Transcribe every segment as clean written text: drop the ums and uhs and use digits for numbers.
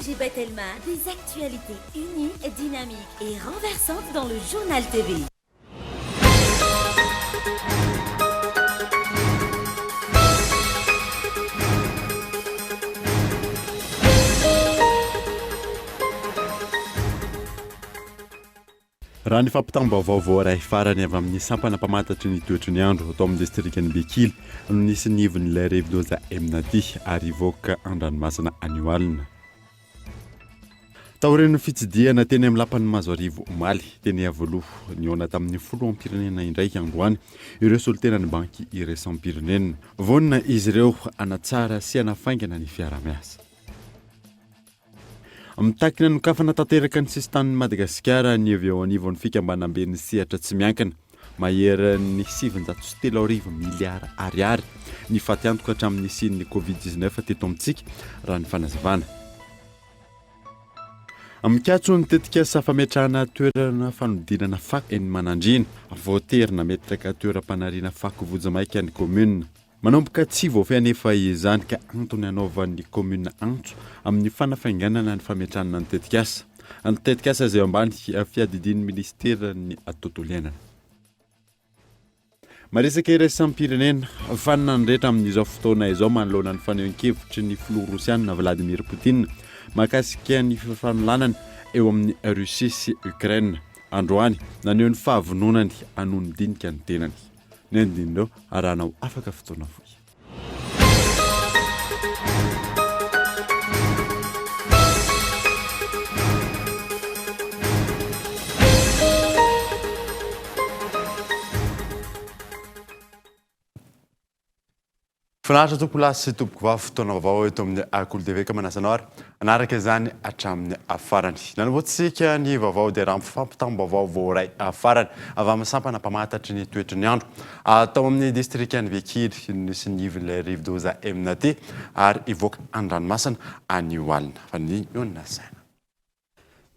JB Telma, des actualités uniques, dynamiques et renversantes dans le journal TV. Raha ny fampitam-baovao ray farany avy amin'ny sampana mpamantatry ny toetry ny andro atao amin'ny distrikany Bekily no nisy nivon'ilay rivo-doza Eminaty ary ivoaka an-dranomasina anioalina. Taoreno fitsidiana teny amin'ny lapan'ny Mazoarivo omaly teny avoloha niona tamin'ny filoham-pirenena indray androany ireo solotenan'ny banky iraisam-pirenena vonina izy ireo anatsara sy anafaingana ny fiara-miasa. Mitakina nokafana tanteraka ny sistan'ny Madagasikara ny avy eo anivon'ny fikambanam-be ny sehatra tsy miankina mahery ny 703 miliara ariary ny faty antoka hatramin'ny sin'ny Covid-19 teto amintsika raha ny fanazavana. Mikatso ny tetika safametrahana toerana fanodinana fako eny Manandrina voaterina metraka toeram-panariana fako vojamaika ny komuna. Manomboka tsy voafy anefa izany ka antony anaovan'ny komuna Antso amin'ny fanafainganana ny fametrahana ny tetikasa. Ny tetikasa izay ambany fiadidin'ny ministera ny tontolo iainana. Maresaka iraisam-pirenena fanina ny rehetra amin'izao fotoana izao manoloana ny fanehoan-kevitry ny filoha Rosiana Vladimir Poutine mahakasika ny fanolanana eo amin'ny Russia sy Ukraine. Androany naneho ny fahavononany hanohy ny dinika ny tenany. Ny andinindreo arahanao afaka fotoana foy. Finaritra tompoko lasy sy tompoko vavy fotoana vaovao eto amin'ny Akolo TV ka manasanao ary anaraka izany hatramin'ny afarany. Nanomboantsika ny vaovao dia raha fampitam-baovao voaray afarany avy amin'ny sampana mpamantatry ny toetry ny andro atao amin'ny distrikany Bekily nisy nivon'ilay rivo-doza Eminaty ary ivoaka an-dranomasina anioalina. Fa ny ionina saina.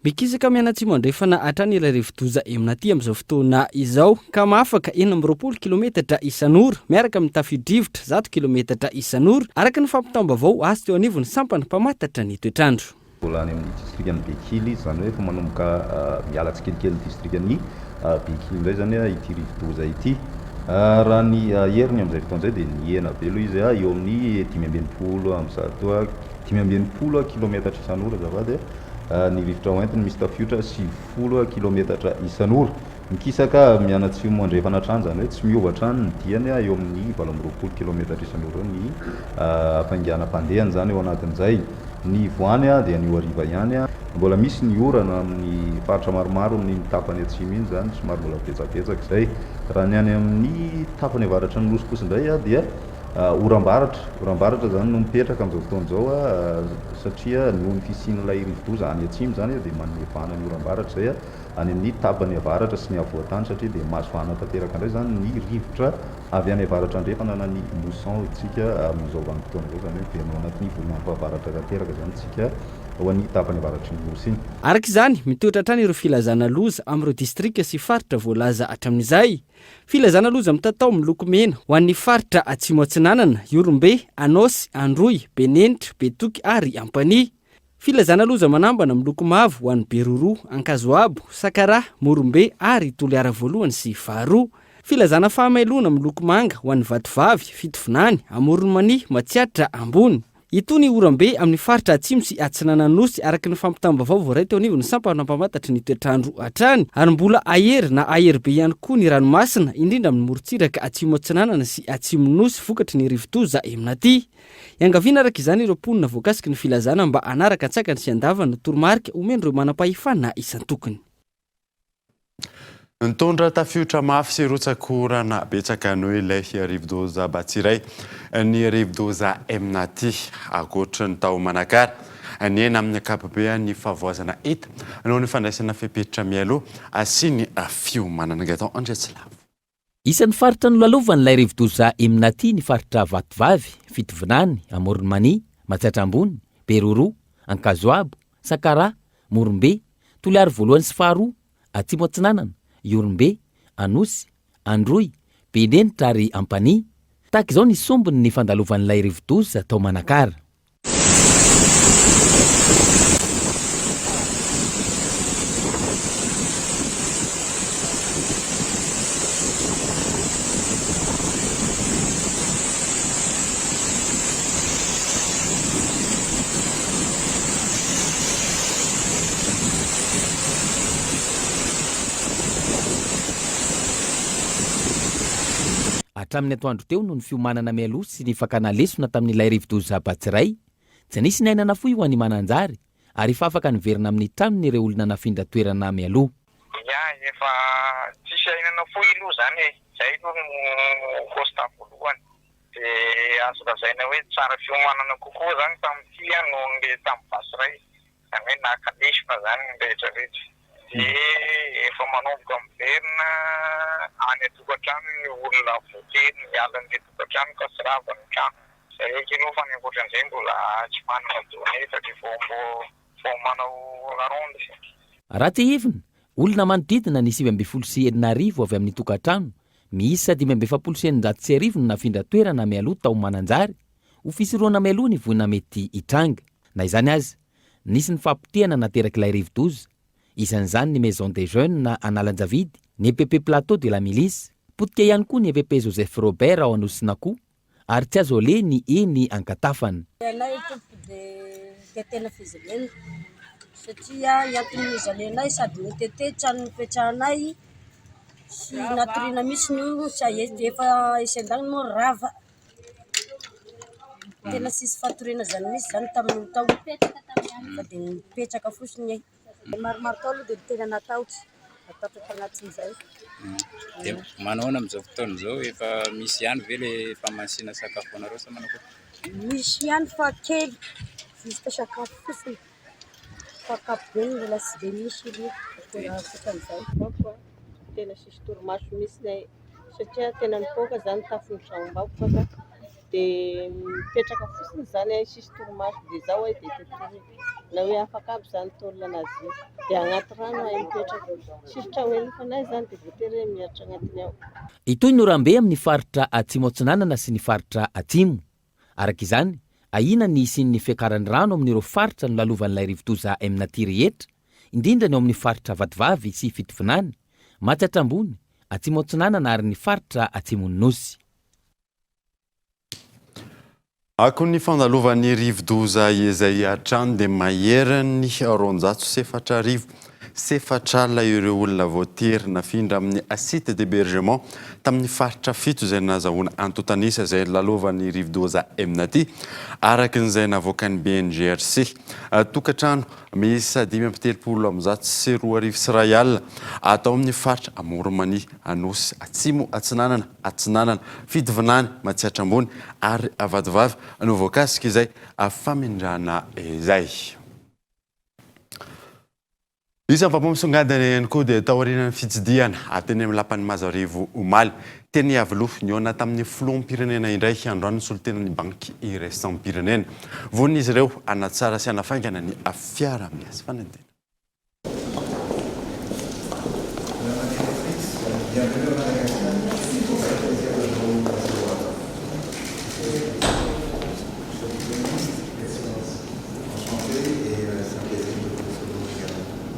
Mikisaka mianatsy mandrefana hatrany ilay rivo-doza Eminaty amin'izao fotoana izao ka mafaka 20 kilometatra isan'ora miaraka amin'ny tafio-drivotra 100 kilometatra isan'ora araka ny fampitam-baovao azy teo anivon'ny sampana mpamantatra ny toetrandro. Mbola any amin'ny distrikany Bekily zany hoe efa manomboka miala tsikelikely distrikany Bekily indray zany ity rivo-doza ity. Raha ny heriny amin'izay fotoana izay dia niena be aloha izy eo amin'ny 520 amin'izao 520 kilometatra isan'ora zavady ny rivotra hoentiny misy tafiotra 70 kilometatra isan'ora. Mikisaka mianatsy mandrefana hatrany zany hoe tsy miova hatrany ny diany eo amin'ny 20 kilometatra isan'ora ny hafainganam-pandehany zany eo anatin'izay. Ny voany dia ny hariva ihany mbola misy ny orana amin'ny faritra maromaro amin'ny tapany atsimo iny zany somary mbola betsabetsaka izay. Raha ny any amin'ny tapany avaratra ny nosy kosa indray dia oram-baratra zany no mipetraka amin'izao fotoana izao satria noho ny fisian'ilay rivo-doza any atsimo zany dia manefana ny oram-baratra izay any amin'ny tapany avaratra sy ny avoatany satria dia mahasoana tanteraka indray zany ny rivotra avy any avaratra andrefana na ny mousson tsika amin'izao vanim-potoana izao zany hoe venao anatin'ny volonam-pavaratra tanteraka zany tsika ho an'ny tapany avaratry ny nosy iny. Araka izany mitoetra hatrany ireo filazana loza amin'ireo distrika sy faritra voalaza hatramin'izay. Filazana loza mitatao miloko mena ho an'ny faritra Atsimo Atsinanana, Iorombe, Anosy, Androy, Benenitra, Betoky ary Ampany. Filazana loza manambana miloko mavo ho an'ny Beroro, Ankazoabo, Sakara, Morombe ary Toliara voalohany sy faharoa. Filazana fahamailona miloko manga ho an'ny Vatovavy, Fitovinany, Amoronmany, Matsiatra, Ambony. Itony Orambe amin'ny faritra Atsimo sy Atsinananosy araka ny fampitam-baovao voaray teo anivon'ny sampana mpamantatry ny toetrandro hatrany ary mbola ahery na ahery be ihany koa ny ranomasina indrindra amin'ny morontsiraka Atsimo Atsinanana sy Atsimo Nosy vokatry ny rivo-doza Eminaty. Iangaviana araka izany ireo mponina voakasiky ny filazana mba anaraka antsakany sy andavana toromarika omendreo manam-pahefana isan-tokony. Nitondra tafiotra mafy sy rotsakorana betsaka noho ilay rivo-doza Batsiray ny rivo-doza Eminaty akoatra ny tao Manakara niena amin'ny ankapobeny ny fahavoazana hita noho ny fandraisana fepetra mialoha sy ny fiomanana gatao Andretsilavo. Isan'ny faritra nolalovany rivo-doza Eminaty ny faritra Vatovavy, Fitovinany, Amoronmany, Matsiatra Ambony, Beroro, Ankazoabo, Sakara, Morombe, Toliara voalohany sy faharoa, Atsimo Atsinanana, Iorombe, Anosy, Androy, Benenitra ary Ampany. Tahaka izao ny sombiny ny fandalovan'ilay rivo-doza tao Manakara. hatramin'ny atoandro teo no ny fiomanana mialoha sy ny fakana lesona tamin'ilay rivodoza batsiray tsy nisy nainana foy ho any mananjary ary efa afaka niverina amin'ny tranony ireo olona nafindra toerana mialoha. Efa tsisy ainana foy aloha zany zay aloha no kosta voalohany de azo lazaina hoe tsara fiomanana kokoa zany tamin'ity noho le tamin'ny batsiray zany hoe naka lesona zany ny rehetrarehetra de efa manomboka miverina any atokantrano ny olona voatery miala ny tokantrano ka tsy rava ny trano zay eky aloha fa ny ankoatran'izay mbola tsy manana donné satria vao manao laronde. Raha ty hevina olona manodidina ny 720 avy amin'ny tokantrano misy 570 no nafindra toerana mialoha tao mananjary ho fisoroana mialoha ny voina mety hitranga na izany azy nisy ny fampitehana nateraky ilay rivodoza isan'izany ny maison des jeunes na Analanjavidy, ny EPP Plateau de la Milice, potika ihany koa ny EPP Joseph Robert ao Anosinakoho ary tsy azo ole ny eny Ankatafana. De tena fizelena satria ianton'izy alenay sady mitete trano nipetrahanay sy natoriana misy no de efa isan-dagny moa rava tena sisy fatoriana zany misy zany tamin'ny tao fa de nipetraka fosiny maromaro tao aloha de tena nataotry tagnatin'izay. De manaona amin'izao fotoana zao efa misy ihany ve le famasina sakafo anareo sa manao koa? Misy ihany fa kely justa sakafo fosiny fa kapbe mbola tsy de misy ilo fotan'izay tena sisy torimaso misy lay satria tena nipoaka zany tafon'ny tranom-bakoka de mipetraka fosiny zany ay sisy torimaso de zao ay de teteziny na hoe afaka aby zany taolona anazy de agnaty rano ay mipetraka sisy trano elefanay zany de voatery miaritra agnatiny ao. Itoy no rambe amin'ny faritra atsimo atsinanana sy ny faritra atsimo. Araka izany ahina ny isin'ny fiakaran'ny rano amin'ireo faritra no lalovan'ilay rivodoza amin'aty rehetra indrindra ny ao amin'ny faritra Vatovavy sy Fitovinany, Matsiatrambony, Atsimo atsinanana ary ny faritra Atsimony Nosy. Ako ny fandalovan'ny rivodoza izay hatrany dia maheriny 240 sefatralina ireo olona voatery nafindra amin'ny site d'hébergement tamin'ny faritra fito izay nazahoana Antotanisa izay lalovan'ny rivodoza amin'aty araka n'izay navoakan'ny BNGRC. Tokantrano misy 574 sy iray alina atao amin'ny faritra Amorimany, Anosy, Atsimo, Atsinanana, Fitovinany, Matsiatrambony ary Vatovavy no voakasika izay famindrana izay. Isan'ny fampamosongadana ihany koa dia taorian'ny fitsidiana ateny amin'ny lapan'ny Mazarivo omaly teny avoloha niona tamin'ny filoham-pirenena indray androany ny solotenan'ny banky iraisam-pirenena. Vonina izy ireo anatsara sy anafaingana ny fiara-miasa fanadina.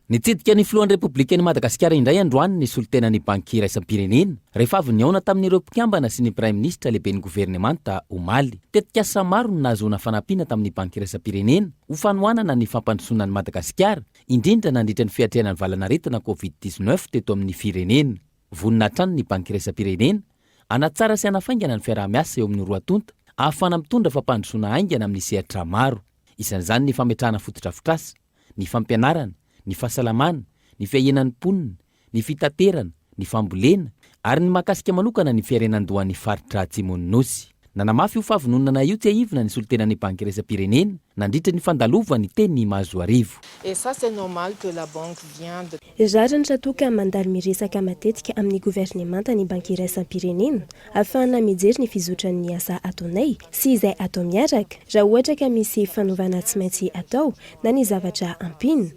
Nitsidika ny filohan'ny Republikan'i Madagasikara indray androany ny solotenan'ny banky iraisam-pirenena rehefa avy niaona tamin'ireo mpikambana sy ny praiminisitra lehiben'ny governemanta omaly. Tetikasa maro no nahazoana fanampiana tamin'ny banky iraisam-pirenena ho fanohanana ny fampandrosoanan'ny Madagasikara indrindra nandritra ny fiatrehan'ny valanaretina COVID-19 teto amin'ny firenena. Vonina hatrany ny banky iraisam-pirenena anatsara sy anafaingana ny fiaraha-miasa eo amin'ny roa tonta ahafana mitondra fampandrosoana aingana amin'ny sehatra maro. Isan'izany ny fametrahana fotodrafitrasa, ny fampianarana, ny fahasalamana, ny fiainan'ny mponina, ny fitaterana, ny fambolena ary ny mahakasika manokana ny fiarenan-dohan'ny faritra Atsimony Nosy. Nanamafy ho fahavononana io tsy ahivina ny solotenan'ny banky iraisam-pirenena nandritra ny fandalovany teny Mazoarivo. Et ça c'est normal que la banque vient de Zaratra toka mandalo miresaka matetika amin'ny gouvernemanta ny banky iraisam-pirenena ahafahana mijery ny fizotran'ny asa ataonay sy izay atao miaraka raha ohatra ka misy fanovana tsy maintsy atao na ny zavatra ampina.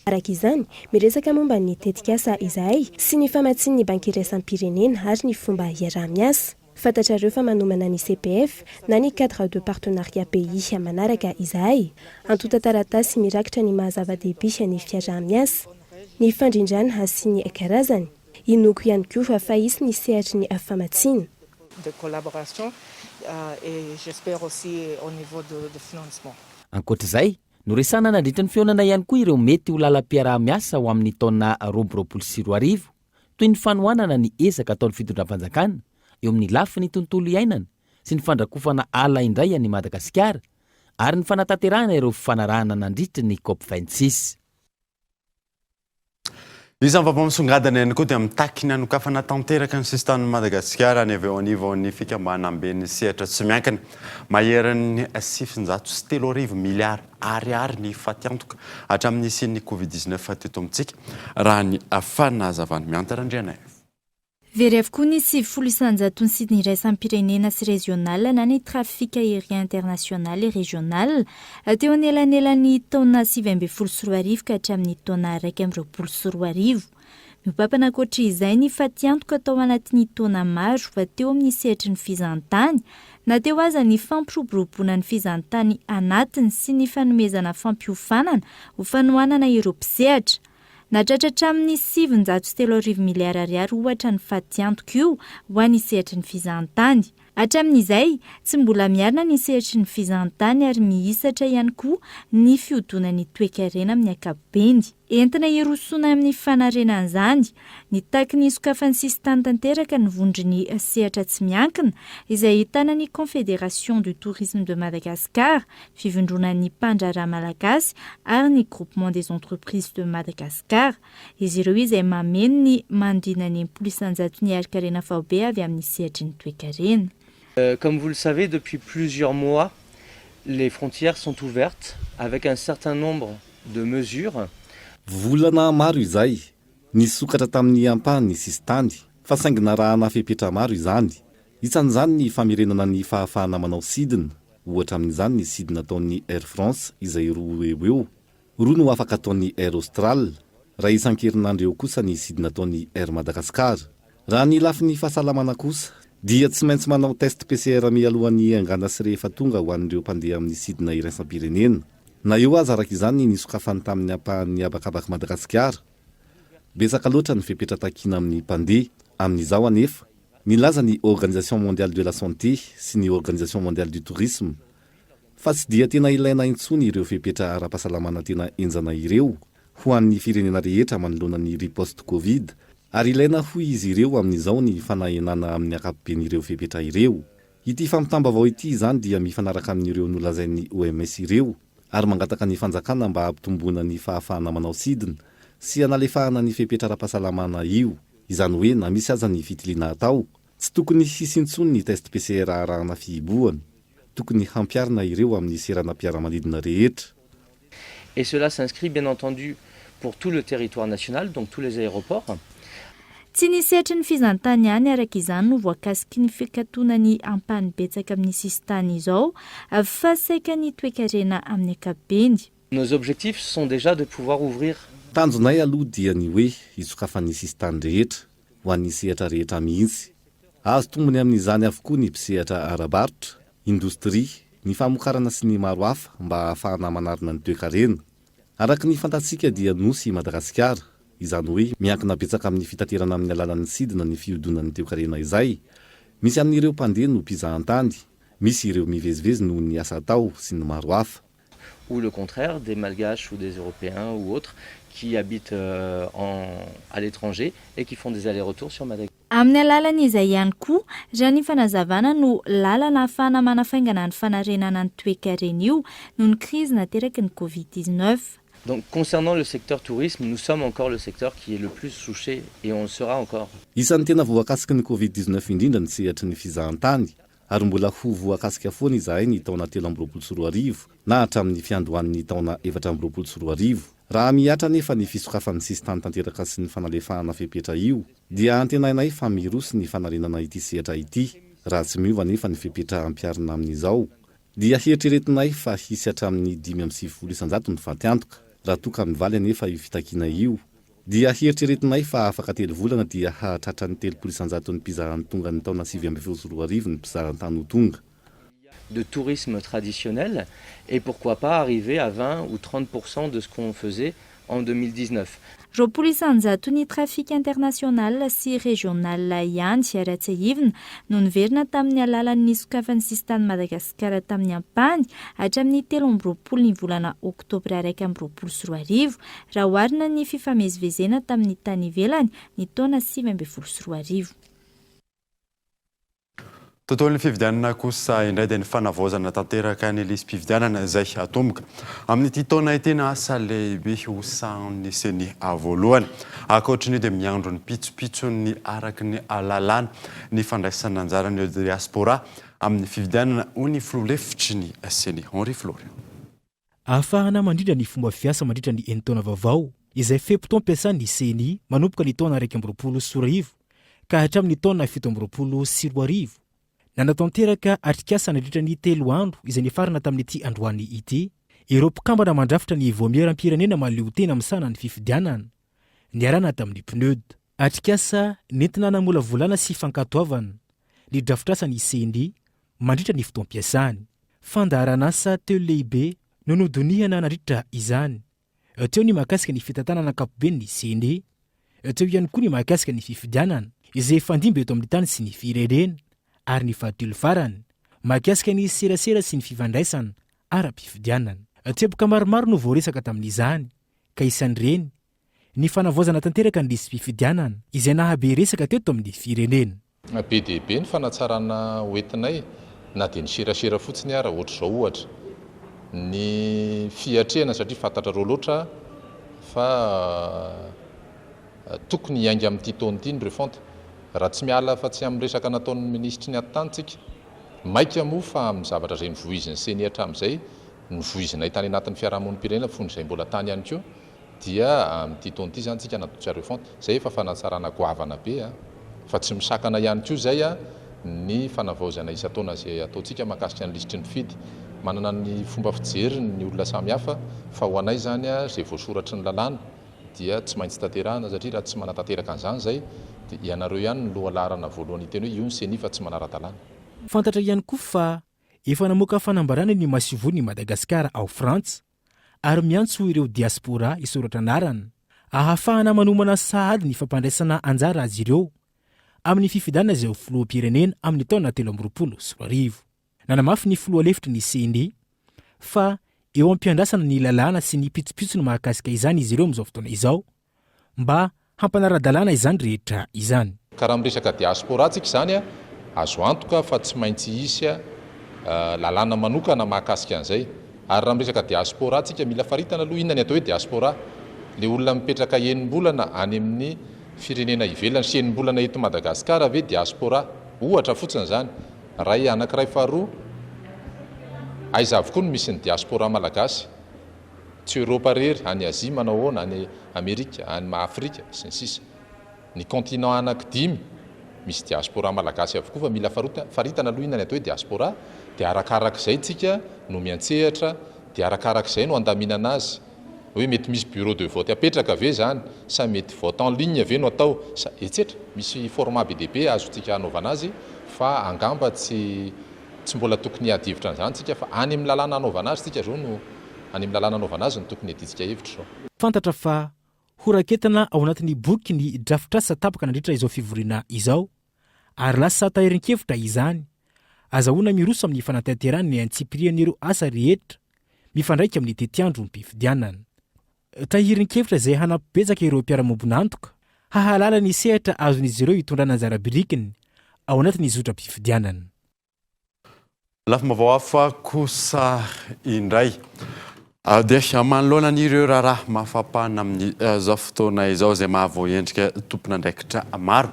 Araka izany, miresaka momba ny tetikasa izahay sy ny famatsian'ny banky iraisam-pirenena ary ny fomba iaraha-miasa. Fantatrareo fa manomana ny CPF na ny cadre de partenariat pays manaraka izahay. Antota taratasy mirakitra ny mahazava-dehibe ny fiaraha-miasa, ny fandrindrana sy ny karazany. Inoko ihany koa fa fahisy ny sehatry ny famatsiana. de collaboration et j'espère aussi au niveau de financement. Ankoatr'izay, no resana nandritra ny fionana ihany koa ireo mety ho lalam-piaraha-miasa ho amin'ny taona 2024 toy ny fanohanana ny ezaka ataon'ny fitondram-panjakana eo amin'ny lafi ny tontolo iainana sy ny fandrakofana ala indray any Madagasikara ary ny fanatanterahana ireo fifanarahana nandritra ny COP26. Isan'ny vampamisongadana ihany koa dia mitaky ny hanokafana tanteraka ny sistan'ny Madagasikara any avy eo anivo ny fikambanam-be ny sehatra tsy miankina maheran'ny 703 miliary ariary ny fatiantoka hatramin'ny isian'ny Covid-19 teto amintsika raha ny fanazavany miantarandriana. Very avokoa ny 700 sady ny iraisam-pirenena sy regional na ny trafika aérien international et régional teo anelanelan'ny taona 2024 ka hatramin'ny taona 2024. Mipapana ankoatra izay ny fatiantoka tao anatin'ny taona maro fa teo amin'ny sehatra ny fizantany na teo aza ny fampiroboroboana ny fizantany anatiny sy ny fanomezana fampiofanana ho fanohanana ireo mpisehatra. Nadratratra amin'ny 703 miliary ariary ohatra ny fatiantoka io ho an'ny sehatry ny fizantany. Hatramin'izay tsy mbola miarina ny sehatry ny fizantany ary mihisatra ihany koa ny fiodonan'ny toe-karena amin'ny ankapobeny. Entina hirosona amin'ny fanarenan'izany, ny taky ny sokafan'ny sistany tanteraka ny vondriny sehatra tsy miankina izay ahitana ny Confédération du Tourisme de Madagascar, fivondronan'ny mpandraharaha malagasy ary ny Groupement des Entreprises de Madagascar. Izy ireo izay mameno ny mandinany 700 ny ari-karena faobe avy amin'ny sehatry ny toe-karena. Comme vous le savez, depuis plusieurs mois, les frontières sont ouvertes avec un certain nombre de mesures. Volana maro izay nisokatra tamin'ny ampahany sistany fa saingina raha nafepetra maro izany. Isan'izany ny famerenana ny fahafahana manao sidina, ohatra amin'izany ny sidina ataon'ny Air France izay roa eo. Roa no afaka ataon'ny Air Austral, raha isan-kerinandro eo kosa ny sidina ataon'ny Air Madagascar. Raha ny lafin'ny fahasalamana kosa dia tsy maintsy manao test PCR mialohan'ny angana sy rehefa tonga ho an'ireo mpandeha amin'ny sidina iraisam-pirenena. Na eo aza araka izany ny sokafany tamin'ny ampahan'ny abakabaka Madagasikara. Betsaka loatra ny fepetra takina amin'ny mpandeha. Amin'izao anefa, nilaza ny Organisation Mondiale de la Santé sy ny Organisation Mondiale du Tourisme fa tsy dia tena ilaina intsony ireo fepetra ara-pahasalamana tena enjana ireo ho an'ny firenena rehetra manoloana ny riposte Covid, ary ilaina ho izy ireo amin'izao ny fanahenana amin'ny akapoben'ireo fepetra ireo. Ity fampitambavao ity izany dia mifanaraka amin'ireo nolazain'ny OMS ireo ary mangataka ny fanjakana mba hampitomboana ny fahafahana manao sidina sy analefahana ny fepetra ara-pahasalamana io. Izany hoe na misy aza ny fitiliana atao, tsy tokony hisy intsony ny test PCR arahana fihibohana. Tokony hampiarina ireo amin'ny serana mpiara-manidina rehetra. Et cela s'inscrit bien entendu pour tout le territoire national, donc tous les aéroports. Tsy ny sehatry ny fizantany ihany araka izany no voakasiky ny fikatona ampahany betsaka amin'ny sistany izao fa saika ny toe-karena amin'ny ankapobeny. Nos objectifs sont déjà de pouvoir ouvrir. Tanjonay aloha dia ny hoe hisokafan'ny sistany rehetra ho an'ny sehatra rehetra mihitsy. Azo tombony amin'izany avokoa ny mpisehatra ara-barotra, indostria, ny famokarana sy ny maro hafa mba ahafahana manarina ny toe-karena. Araka ny fantatsika dia nosy Madagasikara, izany hoe miankina betsaka amin'ny fitaterana amin'ny alalan'ny sidina ny fiodonan'ny toe-karena izay. Misy amin'ireo mpandeha no mpizahan-tany, misy ireo mivezivezy noho ny asa atao sy ny maro hafa. Ou le contraire, des Malgaches ou des Européens ou autres qui habitent à l'étranger et qui font des allers-retours sur Madagascar. Amin'ny alalan'izay ihany koa, raha ny fanazavana no lalana ahafahana manafaingana ny fanarenana ny toe-karena io noho ny crise nateraka ny Covid-19. Donc concernant le secteur tourisme, nous sommes encore le secteur qui est le plus touché et on le sera encore. Isan'ny tena voakasiky ny Covid-19 indrindra ny sehatry ny fizahan-tany, ary mbola ho voakasika foana izahay ny taona 2024 na hatramin'ny fiandohan'ny taona 2024. Raha miatra nefa ny fisokafan'ny sistany tanteraka sy ny fanalefahana fepetra io, dia antenainay fa mirosy ny fanarenana ity sehatra ity. Raha tsy miova nefa ny fepetra ampiarina amin'izao, dia heritreretinay fa hisy hatramin'ny 570 isanjato ny fatiantoka. Raha toka mivaly anefa io fitakiana io, dia heritreretinay fa afaka 3 volana dia hahatratra ny 300 isanjato ny mpizahan'ny tonga ny taona 2024 ny mpizahan-tany ho tonga. De tourisme traditionnel et pourquoi pas arriver à 20 ou 30% de ce qu'on faisait en 2019. Roapolo isanjato ny trafika international sy régional ihany sy ara-tsahivina no niverina tamin'ny alalan'ny sokafan'ny sistany Madagasikara tamin'ny ampahany hatramin'ny 13 ny volana oktobra 2024 raha oharina ny fifamezivezena tamin'ny tany ivelany ny taona 2024. tontolon'ny fividianana kosa indray dia ny fanavaozana tanteraka ny elisym-pividianana izay atomboka amin'ity taona ity na asa lehibe hosan'ny seny voalohany ankoatran'io dia miandro ny pitsopitsony araky ny lalàna ny fandraisana anjarany diaspora amin'ny fividianana ho ny filoha-lefitry ny seny Henri Florian. Ahafahana mandrindra ny fomba fiasa mandritra ny enitaona vaovao izay fepotao ampiasan'ny seny manomboka ny taona 2024 ka hatramin'ny taona 2024. Nanatanteraka atrikasa nandritra ny 3 andro izay nifarana tamin'ity androany ity ireo mpikambana mandrafitra ny voamieram-pirenena maleo tena misana ny fifidianana niarana tamin'ny PNUD. Atrikasa nentina namolavolana sy fankatoavana ny drafitrasany seny mandritra ny fotoam-piasany. Fandaharan'asa teo lehibe no nodonihana nandritra izany. Teo ny mahakasika ny fitantanana ankapobeny ny seny, teo ihany koa ny mahakasika ny fifidianana izay fandimby eto amin'ny tany sy ny firenena, ary ny fahatelo farany mahakasika ny serasera sy ny fifandraisana ara-pifidianana. Teboka maromaro no voaresaka tamin'izany ka isan'ireny ny fanavaozana tanteraka ny lisy-pifidianana izay nahabe resaka teto amin'ny firenena. Be dia be ny fanatsarana hoentinay na dia ny serasera fotsiny ara ohatra izao ohatra ny fiatrehana satria fantatrareo loatra fa tokony hiainga amin'ity taona ity ny refonta raha tsy miala fa tsy amin'ny resaka nataon'ny ministry ny atantsika maika moa fa amin'ny zavatra izay nivoiziny seny hatramin'izay nivoizinay tany anatin'ny fiarahamon'ny pirenena fony izay mbola tany ihany koa dia amin'ity taona ity zany tsika natotsa refonta zay efa fanatsarana goavana be fa tsy misakana ihany koa zay ny fanavaozana isa-taona izay ataontsika mahakasika ny lisitry ny fidy manana ny fomba fijery ny olona samihafa fa ho anay zany zay voasoratry ny lalàna dia tsy maintsy tanterahana satria raha tsy manatanteraka an'izany zay dia ianareo ihany ny lohalarana voalohany iteny hoe io ny seny fa tsy manara-dalàna. Fantatra ihany koa fa efa namoaka fanambarana ny masivony Madagasikara ao Frantsa ary miantso ireo diaspora isoratra anarana ahafahana manomana sahady ny fampandraisana anjara azy ireo amin'ny fifidianana izay ho filoham-pirenena amin'ny taona 2024. Nanamafy ny filoha-lefitry ny seny fa eo ampiandrasana ny lalàna sy ny pitsopitsony mahakasika izany izy ireo amin'izao fotoana izao mba hampanara-dalàna izany rehetra izany. Karaha miresaka diaspora tsika izany azo antoka fa tsy maintsy isy lalàna manokana mahakasika an'izay ary raha miresaka diaspora tsika mila faritana aloha inona ny atao hoe diaspora. Le olona mipetraka enim-bolana any amin'ny firenena ivelany sy enim-bolana eto Madagasikara ve diaspora ohatra fotsiny zany. Ray anankiray faharoa aiza avokoa no misy ny diaspora malagasy tsy Europa rery any Azia manao ahoana any Amerika any Afrika sy ny sisa. Ny continent anankidimy misy diaspora malagasy avokoa fa mila faritana aloha inona ny atao hoe diaspora dia arakarak'izay tsika no miantsehatra dia arakarak'izay no andaminana azy hoe mety misy bureau de vote apetraka ve zany sa mety vote en ligne ve no atao sa etsetra misy format BDP azotsika anaovana azy fa angamba tsy mbola tokony adivitra an'izany tsika fa any amin'ny lalàna anaovana azy tsika zao no any amin'ny lalàna anaovana azy no tokony aditsika hevitra zao. Fantatra fa horaketana ao anatin'ny boky ny drafitrasa tapaka nandritra izao fivoriana izao ary lasa tahirin-kevitra izany azahoana miroso amin'ny fanatanterahany ny antsipirian'ireo asa rehetra mifandraika amin'ny tetiandro ny mpifidianana. Tahirin-kevitra izay hanapibetsaka ireo mpiara-mombonantoka hahalala ny sehatra azon'izy ireo hitondrana anjara birikiny ao anatin'ny zotra-mpifidianana. Lafim-baovao hafa kosa indray dia manoloana an'ireo raharaha mahafampana amin'izao fotoana izao izay mahavoaendrika tompon'andraikitra maro.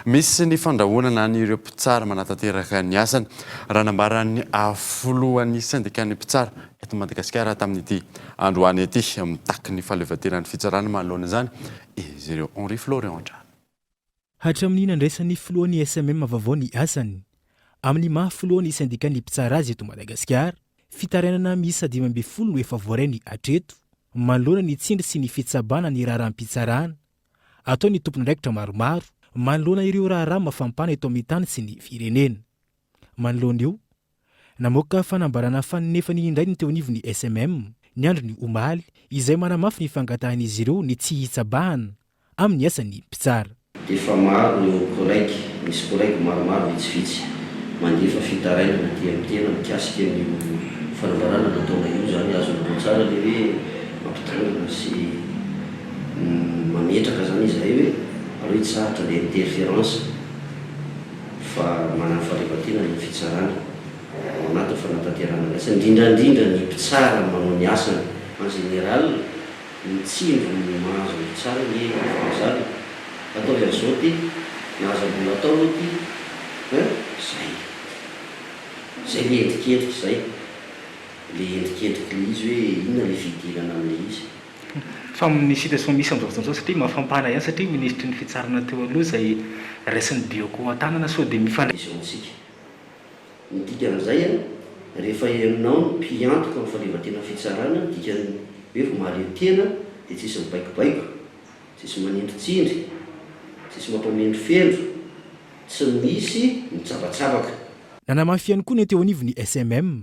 Misy ny fandrahoana an'ireo mpitsara manatanteraka ny asany raha nambaran'ny foloan'ny syndicat-ny mpitsara eto Madagasikara tamin'ity androany ity mitaky ny fahaleovatenan'ny fitsarana manoloana izany izy ireo Henri Florian. Hatramin'ny nandraisan'ny filohan'ny SMM vaovao ny asany amin'ny mahafilohan'ny syndicat-ny mpitsara azy eto Madagasikara fitarainana miisa 12 no efa voarainy hatreto manoloana ny tsindry sy ny fitsabana ny raharaha-mpitsarana atao ny tompon'andraikitra maromaro manoloana ireo raharaha mafampana eto amin'ny tany sy ny firenena. Manoloana io namoaka fanambarana fanonefany indray ny teo anivon'ny SMM ny andro ny omaly izay manamafy ny fangatahan'izy ireo ny tsy hitsabahana amin'ny asan'ny mpitsara. Efa maro ny koraiky, misy koraiky maromaro vitsivitsy mandefa fitarainana dia mitena mikasika ny fanambarana nataona io zany azonao tsara le hoe mampitangana sy mametraka zany izy zay hoe aloha hitsaratra le interférence fa manana fahaleovatina ny fitsarana ao anaty fanatanterana asa indrindrandrindra ny mpitsara manao ny asany en général mitsindro mahazo ny tsara ny fahazany ataovy azao ty nahazo ambola atao ty zay le endrikendriky zay le endrikendriky le izy hoe inona le fidirana am'le izy fa ny situation misy am'izao fotoana zao satria mafampana ihany satria ministry ny fitsarana teo aloha zay raisiny bioko an-tanana sao dia mifandraisitsika ny dikan'izay a rehefa aminao ny mpiantoka ny fahaleovatena fitsarana dikany hoe fa mahaleo tena dia tsisy mibaikobaiko tsisy manindrotsindry tsisy mampamendro fendro tsy misy mitsabatsabaka nanamafy ihany koa ny teo anivony SMM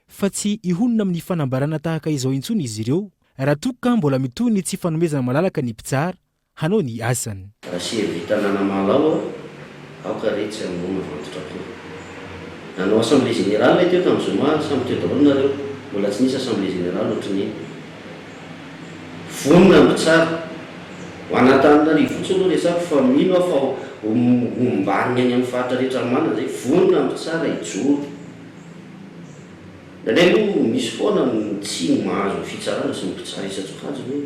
fa tsy ihonona amin'ny fanambarana tahaka izao intsony izy ireo raha toka mbola mitony tsy fanomezana malalaka ny mpitsara hanao ny asany raha servitanana malao aoka retsy aminao mavantotra koa nanao assemblée générale teo tamin'izao ma samy teo daholo nareo mbola tsy nisy assemblée générale ohatrany vonona mpitsara ho anatanina fotsiny aloha resako fa mino aho fa ombaniny any amin'ny faritra rehetra mana zay vonona mpitsara ijoro ndraindray aloha misy foana tsy mahazo fitsarana sy mpitsara isatsokajo hoe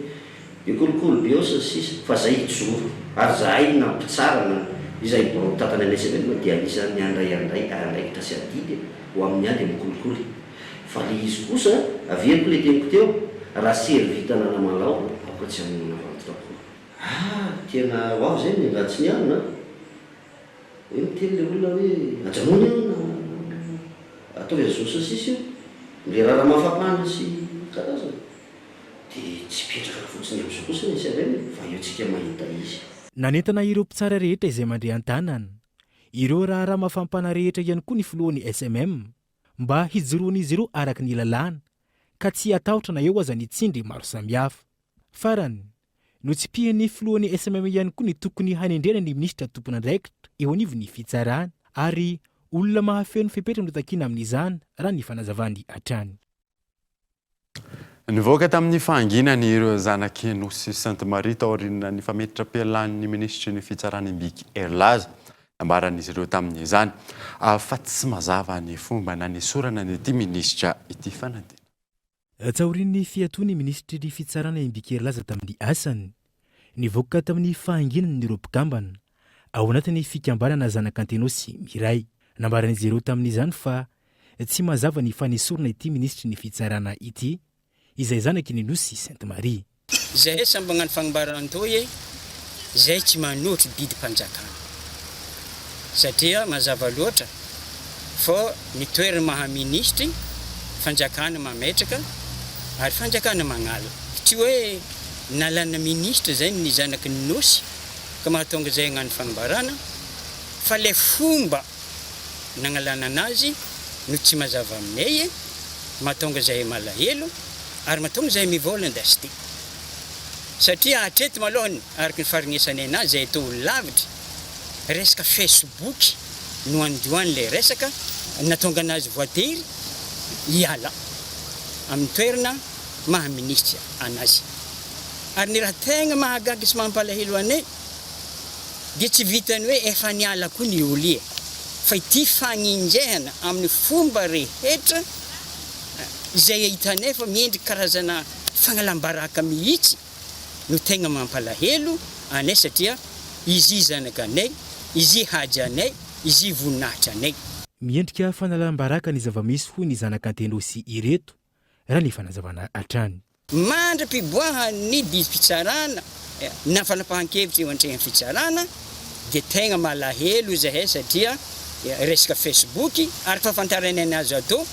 ikolokolo be ao sy sisa fa zay ijoro ary zahay na mpitsarana izay tatany anay SMM dia anisan'ny andraitraikitra sy adidy ho amin'ny ady mikolokoly fa le izy kosa averiko le teniko teo raha servitanana malao aoka tsy amin'ny navantotra koa tena hoaho zay ny ratsy ny anina hoe miteny le olona hoe ajanony ana ataovy azao sy sisa io le raha mafampana sy karazana dia tsy petraka fotsiny am'izao kosa ny SMM fa eo tsika mahita izy nanentana ireo mpitsara rehetra izay mandre an-tanana ireo raha mafampana rehetra ihany koa ny filohan'ny SMM mba hijoroan'izy ireo araka ny lalàna ka tsy atahotra na eo aza ny tsindry maro samihafa farany no tsy pihan'ny filohan'ny SMM ihany koa ny tokony hanendrena ny minisitra tompon'andraikitra eo anivony fitsarana ary olona mahafeno fepetra no takina amin'izany raha ny fanazavany hatrany nivoaka tamin'ny fanginany ireo zanaky Nosy Sainte Marie taoriana ny fametrapelan'ny ministry ny fitsarana Mbiky Erlaza nambaran'izy ireo tamin'izany fa tsy mazava ny fomba na ny sorana ny ity ministra ity fanadina taorian'ny fiatoany ministry ny fitsarana Mbiky Erlaza tamin'ny asany nivoaka tamin'ny fahanginany ireo mpikambana ao anatin'ny fikambanana zanak'Antenosy Miray nambaran'izy ireo tamin'izany fa tsy mazava ny fanesorana ity ministry ny fitsarana ity izay zanaky ny Nosy Sainte Marie zay sambagnano fagnambarana to hoe zay tsy manotry bidy mpanjakana satria mazava loatra fa ny toerana mahaministry fanjakana mametraka ary fanjakana magnala tsy hoe nalana ministre zay ny zanaky ny Nosy ka mahatonga zay agnano fagnambarana fa le fomba nagnalana anazy no tsy mazava aminay mahatonga zay malahelo ary mahatonga zay mivola indasity satria hatreto malohany araky ny farignesanay anazy zay to lavitra resaka Facebook no andioany le resaka natonga anazy voatery hiala amin'ny toerana mahaministra anazy ary ny raha tegna mahagaga sy mampalahelo anay dia tsy vitany hoe efa niala koa ny olie fa ity fagninjehana amin'ny fomba rehetra izay hitanay fa miendrika karazana fagnalambaraka mihitsy no tegna mampalahelo anay satria izy zanakanay izy hajanay izy voninahitra anay miendrika fanalambaraka ny zava-misy ho ny zanak'Antenosy ireto raha ny fanazavana hatrany mandra-piboaha ny bidy fitsarana na fanapahan-kevitra eo an-tregna fitsarana dia tegna malahelo zahay satria resaka Facebook ary fahafantarana anazy ato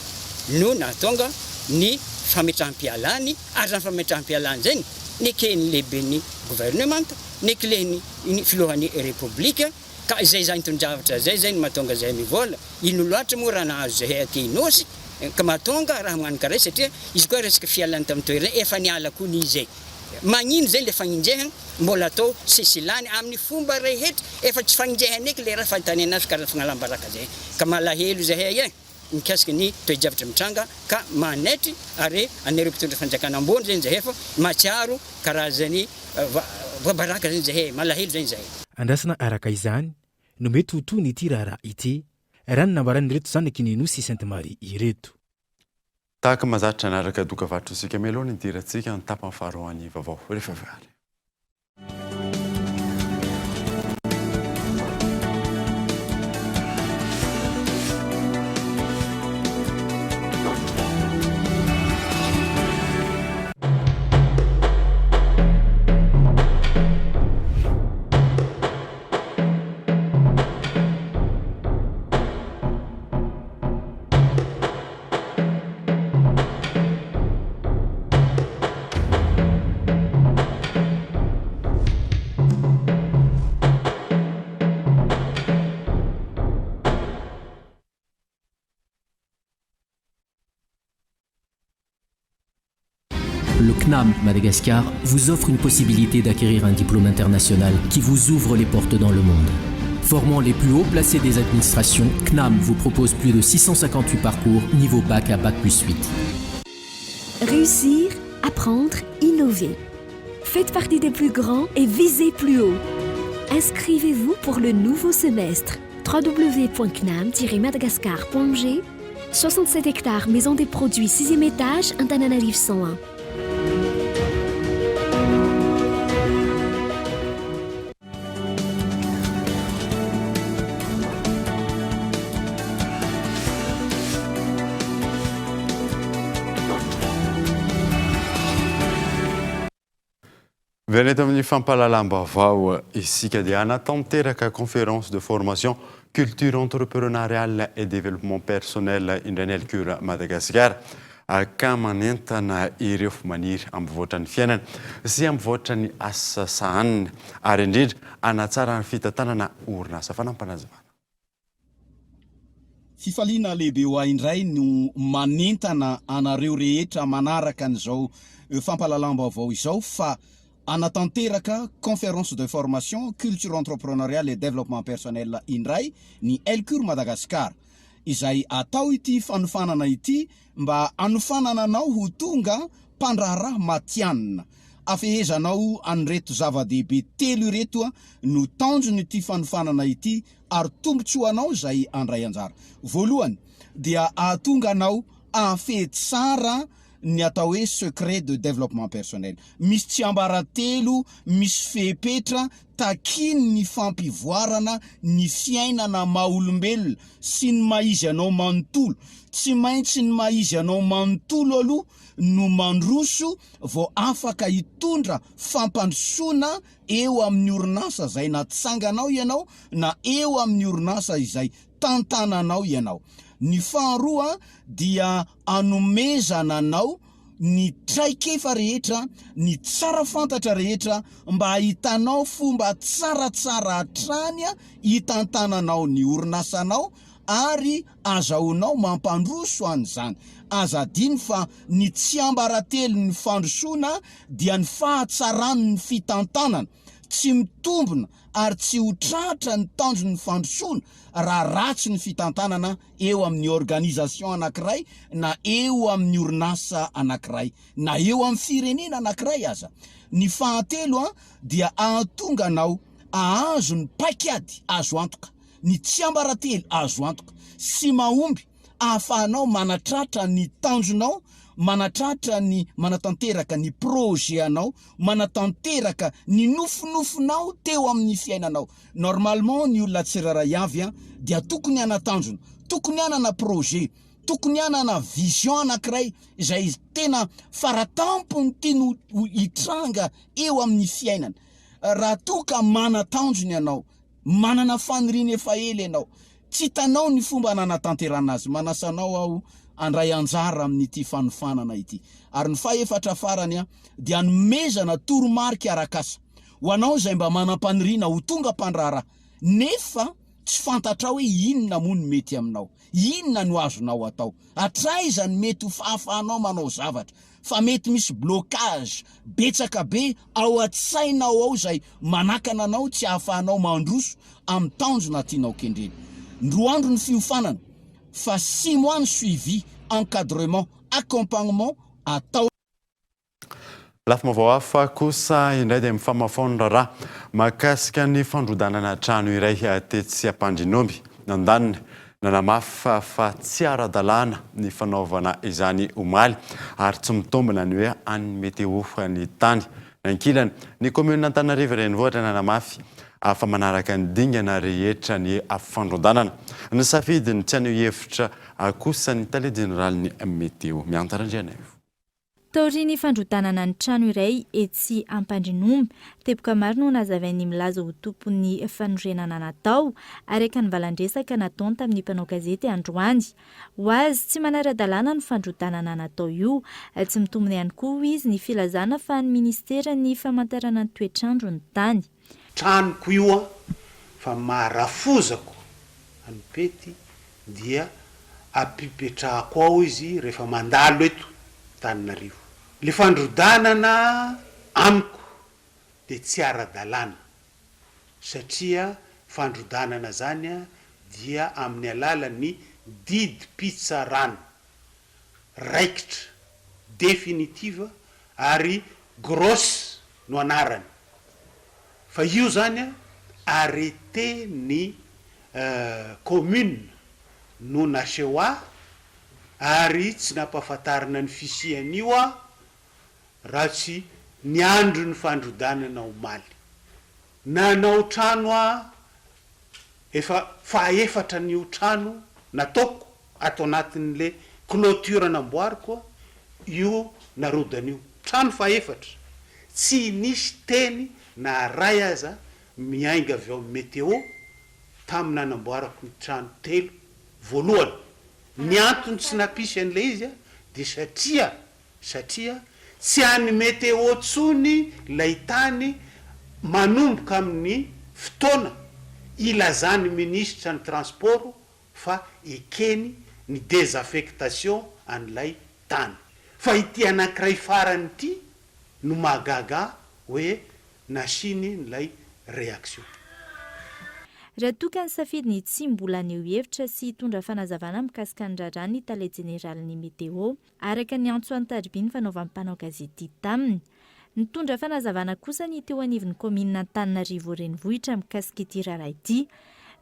no nahatonga ny fametrahampialany ary ny fametrahampialany zany nekeny lehiben'ny gouvernement nekleny filohan'ny republika ka izay zany tondrahatra zay zany mahatonga zay mivola ino loatra moa raha nahazo zahay aty Nosy ka mahatonga raha magnano karaha satria izy koa resaka fialany tamin'ny toerana efa niala koa ny izay magnino zay le fagninjehana mbola atao sesilany amin'ny fomba rehetra efa tsy fagninjehana eky le raha fahitany anazy karaha fagnalambaraka zay ka malahelo zahay mikasika ny toe-javatra mitranga ka manetry ary anareo mpitondra fanjakana ambony zany zahay fa matsiaro karazany voabaraka zany zahay malahelo zany zahay andrasana araka izany no mety ho tony ity raharaha ity raha ny nambaran'ireto zany Kinino sy Sainte Marie ireto. Tahaka mazatra anaraka doka vatrosika melony idirantsika ny tapany faharoany vaovao rehefa avy. Le CNAM Madagascar vous offre une possibilité d'acquérir un diplôme international qui vous ouvre les portes dans le monde. Formant les plus hauts placés des administrations, CNAM vous propose plus de 658 parcours niveau bac à bac plus 8. Réussir, apprendre, innover. Faites partie des plus grands et visez plus haut. Inscrivez-vous pour le nouveau semestre. www.cnam-madagascar.g 67 hectares, maison des produits, 6e étage, Antananarivo 101. Veneto amin'ny fampahalalam-baovao isika dia anatanteraka conférence de formation culture entrepreneuriale et développement personnel indrany Alcure Madagasikara ka manentana ireo maniry ambivoatra ny fiainana sy ambivoatra ny asa sahanina ary indrindra anatsara ny fitantanana orinasa fanampanazavana. Fifaliana lehibe ho indray no manentana anareo rehetra manaraka an'izao fampahalalam-baovao izao fa anatanteraka conférence de formation culture entrepreneuriale et développement personnel indray ny Alcure Madagasikara izay atao ity fanofanana ity mba anofanana anao ho tonga mpandraharaha matianina. Afehezanao anreto zava-dehibe telo ireto no tanjony ity fanofanana ity ary tombotsoa anao zay andray anjara. Voalohany dia ahatonga anao afehy tsara ny atao hoe secret de développement personnel. Misy tsiambaratelo, misy fepetra takiny ny fampivoarana ny fiainana maha-olombelona sy ny maizy anao manontolo. Tsy maintsy ny maizy anao manontolo aloha no mandroso vao afaka hitondra fampandrosoana eo amin'ny orinasa zay natsanganao ianao na eo amin'ny orinasa izay tantananao ianao. Ny faharoa dia anomezana anao ny traikefa rehetra, ny tsara fantatra rehetra mba ahitanao fomba tsaratsara hatrany hitantananao ny orinasanao ary azahoanao mampandroso an'izany. Azadiny fa ny tsiambaratelo ny fandrosoana dia ny fahatsarany ny fitantanana. Tsy mitombona ary tsy ho tratra ny tanjony ny fandrosoana raha ratsy ny fitantanana eo amin'ny organisation anankiray na eo amin'ny orinasa anankiray na eo amin'ny firenena anankiray aza. Ny fahatelo dia ahatonga anao ahazo ny paikady azo antoka, ny tsiambaratelo azo antoka sy mahomby ahafahanao manatratra ny tanjonao, manatratra ny manatanteraka ny projet anao, manatanteraka ny nofonofonao teo amin'ny fiainanao. Normalement ny olona tsirairay avy dia tokony anatanjona, tokony anana projet, tokony anana vision anankiray izay tena faratampony tiany hitranga eo amin'ny fiainana. Raha toka manatanjona ianao, manana faniriana efa ela ianao, tsy hitanao ny fomba nanatanterana azy, manasanao aho andray anjara amin'ity fanofanana ity. Ary ny faefatra farany dia nomezana toromarika arakasa ho anao zay mba manampaniriana ho tonga mpandraharaha nefa tsy fantatrao hoe inona moa ny mety aminao, inona no azonao atao. Hatraizany mety ho fahafahanao manao zavatra fa mety misy blocage betsaka be ao an-tsainao ao zay manakana anao tsy ahafahanao mandroso amin'ny tanjona tianao kendreny. Roa andro ny fiofanana fa 6 mois ny suivi, encadrement, accompagnement atao. Lafim-baovao hafa kosa indray dia mifamafona raharaha mahakasika ny fandrodanana trano iray tetsy Ampandrinomby nandanina nanamafy fa tsy ara-dalàna ny fanaovana izany omaly ary tsy mitombina ny hoe any météo ny tany. Nankilany ny commune Antananarivo renivohitra nanamafy fa manaraka ny dingana rehetra ny fandrodanana. Ny safidiny tsy haneo hevitra kosa ny tale général ny météo miantarandriana io. Taoriny fandrodanana ny trano iray etsy Ampandrinomby, teboka maro no nazavainy milaza ho tompon'ny fanorenana natao araka ny valandresaka nataony tamin'ny mpanao gazety androany. Ho azy tsy manara-dalàna ny fandrodanana natao io, tsy mitombina ihany koa izy ny filazana fa ny ministera ny famantarana ny toetrandro ny tany. Tranoko io fa marafozako any pety dia apipetrahako ao izy rehefa mandalo eto Antananarivo. Le fandrodanana amiko de tsy ara-dalàna satria fandrodanana zany dia amin'ny alalan'ny didy pitsarano raikitra definitiva ary grosse no anarany. Fa io zany arrêté ny commune no naseho ary tsy nampahafantarana ny fisian'io raha tsy ny andro ny fandrodanana omaly. Nanao trano efa faefatra n'io trano nataoko ato anatin'le clôture namboariko io narodan'io trano faefatra tsy nisy teny na ray aza miainga avy ao météo tamin'ny nanamboarako ny trano telo voalohany. Ny antony tsy napisy an'le izy de satria tsy any météo tsony lay tany manomboka amin'ny fotoana ilazany ministra ny transport fa ekeny ny désaffectation an'ilay tany. Fa ity anankiray farany ity no mahagaga hoe nasiny n'ilay réaction. Raha toka ny safidiny tsy mbola aneo hevitra sy hitondra fanazavana mikasika ny raharaha ny tale généralin'ny météo araka ny antso an-taribiny fanaovan'ny gazety taminy. Nitondra fanazavana kosa ny teo anivon'ny commune Antananarivo renivohitra mikasika ity raharaha ity.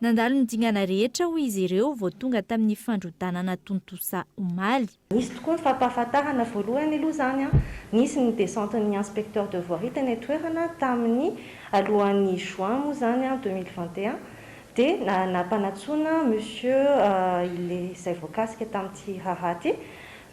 Nandalo ny dingana rehetra ho izy ireo vao tonga tamin'ny fandrodanana tontosa omaly. Nisy tokoa ny fampahafantarana voalohany aloha zany nisy ny descente-ny inspecteur de voirie teny toerana tamin'ny alohan'ny juin moa zany 2021 de nampanatsoina monsieur izay voakasika tamin'ity raharaha ty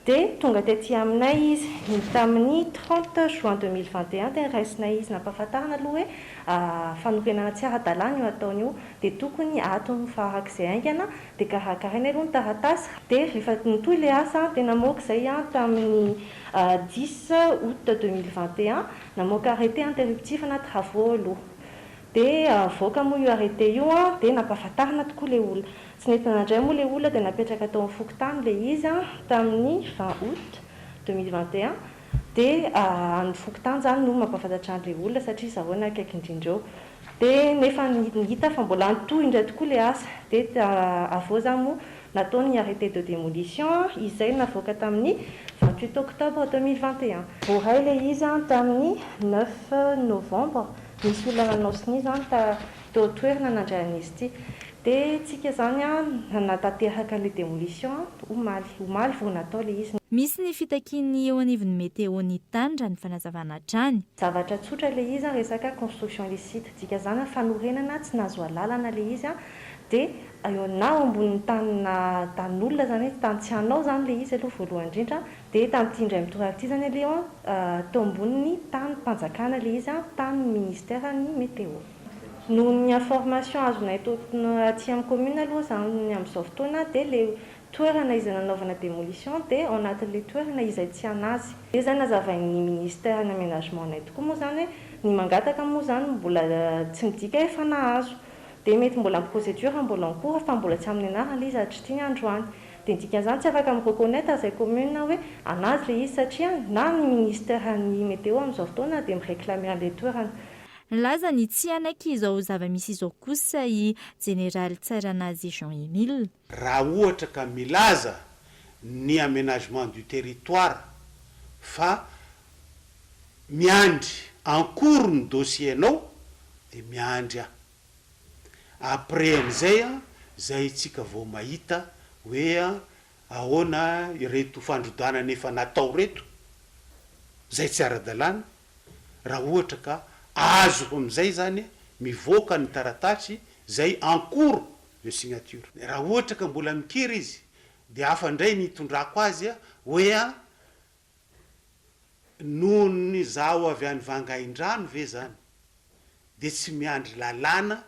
de tonga tety aminay izy tamin'ny 30 juin 2021 de raisinay izy nampahafantarana aloha hoe fanorenana tsy ara-dalàna io ataony io de tokony atony farak'izay aingana de karakaraina aloha ny taratasy de rehefa nitoy le asa de namoaka izay tamin'ny 10 août 2021 namoaka arrêté interruptif na travaux aloha de voaka moa io arrêté io de nampahafantarana tokoa le olona. Tsy nentina nandray moa le olona de napetraka tao amin'ny fokotany le izy tamin'ny 20 août 2021 de ny fokotany zany no mampahafantatra le olona satria zahoana akaiky indrindreo de nefa nihita fa mbola nitohy indray tokoa le asa de avao zany moa nataony arrêté de démolition izay navoaka tamin'ny 28 octobre 2021 voaray le izy tamin'ny 9 novembre misy olona nanao siny zany teo toerana nandray an'izy ity de tsika zany natateraka le démolition omaly vao natao le izy. Misy ny fitakiany eo anivon'ny météo ny tany raha ny fanazavana trany. Zavatra tsotra le izy resaka construction illicite dika zany fanorenana tsy nahazo alalana le izy de na ambony tan'olona zany tany tsy hanao zany le izy aloha voalohany indrindra de tanytindray mitoraka ity zany le teo amboniny tany mpanjakana le izy tany ministère ny météo. Noho ny information azonay aty amin'ny commune aloha zany amin'izao fotoana de le toerana izay nanaovana démolition de ao anatin'le toerana izay tsy anazy de zany nazavain'ny ministère ny aménagement nay tokoa moa zany ny mangataka moa zany mbola tsy midika efa nahazo de mety mbola amin'ny procédure mbola en cours fa mbola tsy amin'ny anarana le izy hatritry ny androany de dikan'izany tsy afaka mireconnaître zay commune hoe anazy le izy satria na ny ministère ny météo amin'izao fotoana de miréclamer an'le toerana. Laza ny tsy anaiky izao zava-misy izao kosa i général Tsaranazy Jean-Emile. Raha ohatra ka milaza ny aménagement du territoire fa miandry en cours ny dossier anao de miandry après am'izay zay tsika vao mahita hoe ahoana reto fandrodana efa natao reto zay tsy ara-dalàna raha ohatra ka azo am'izay zany mivoaka ny taratasy zay ankoro le signature. Raha ohatra ka mbola mikiry izy de afandray nitondrako azy hoe noho ny zaho avy any vangain-drano ve zany de tsy miandry lalàna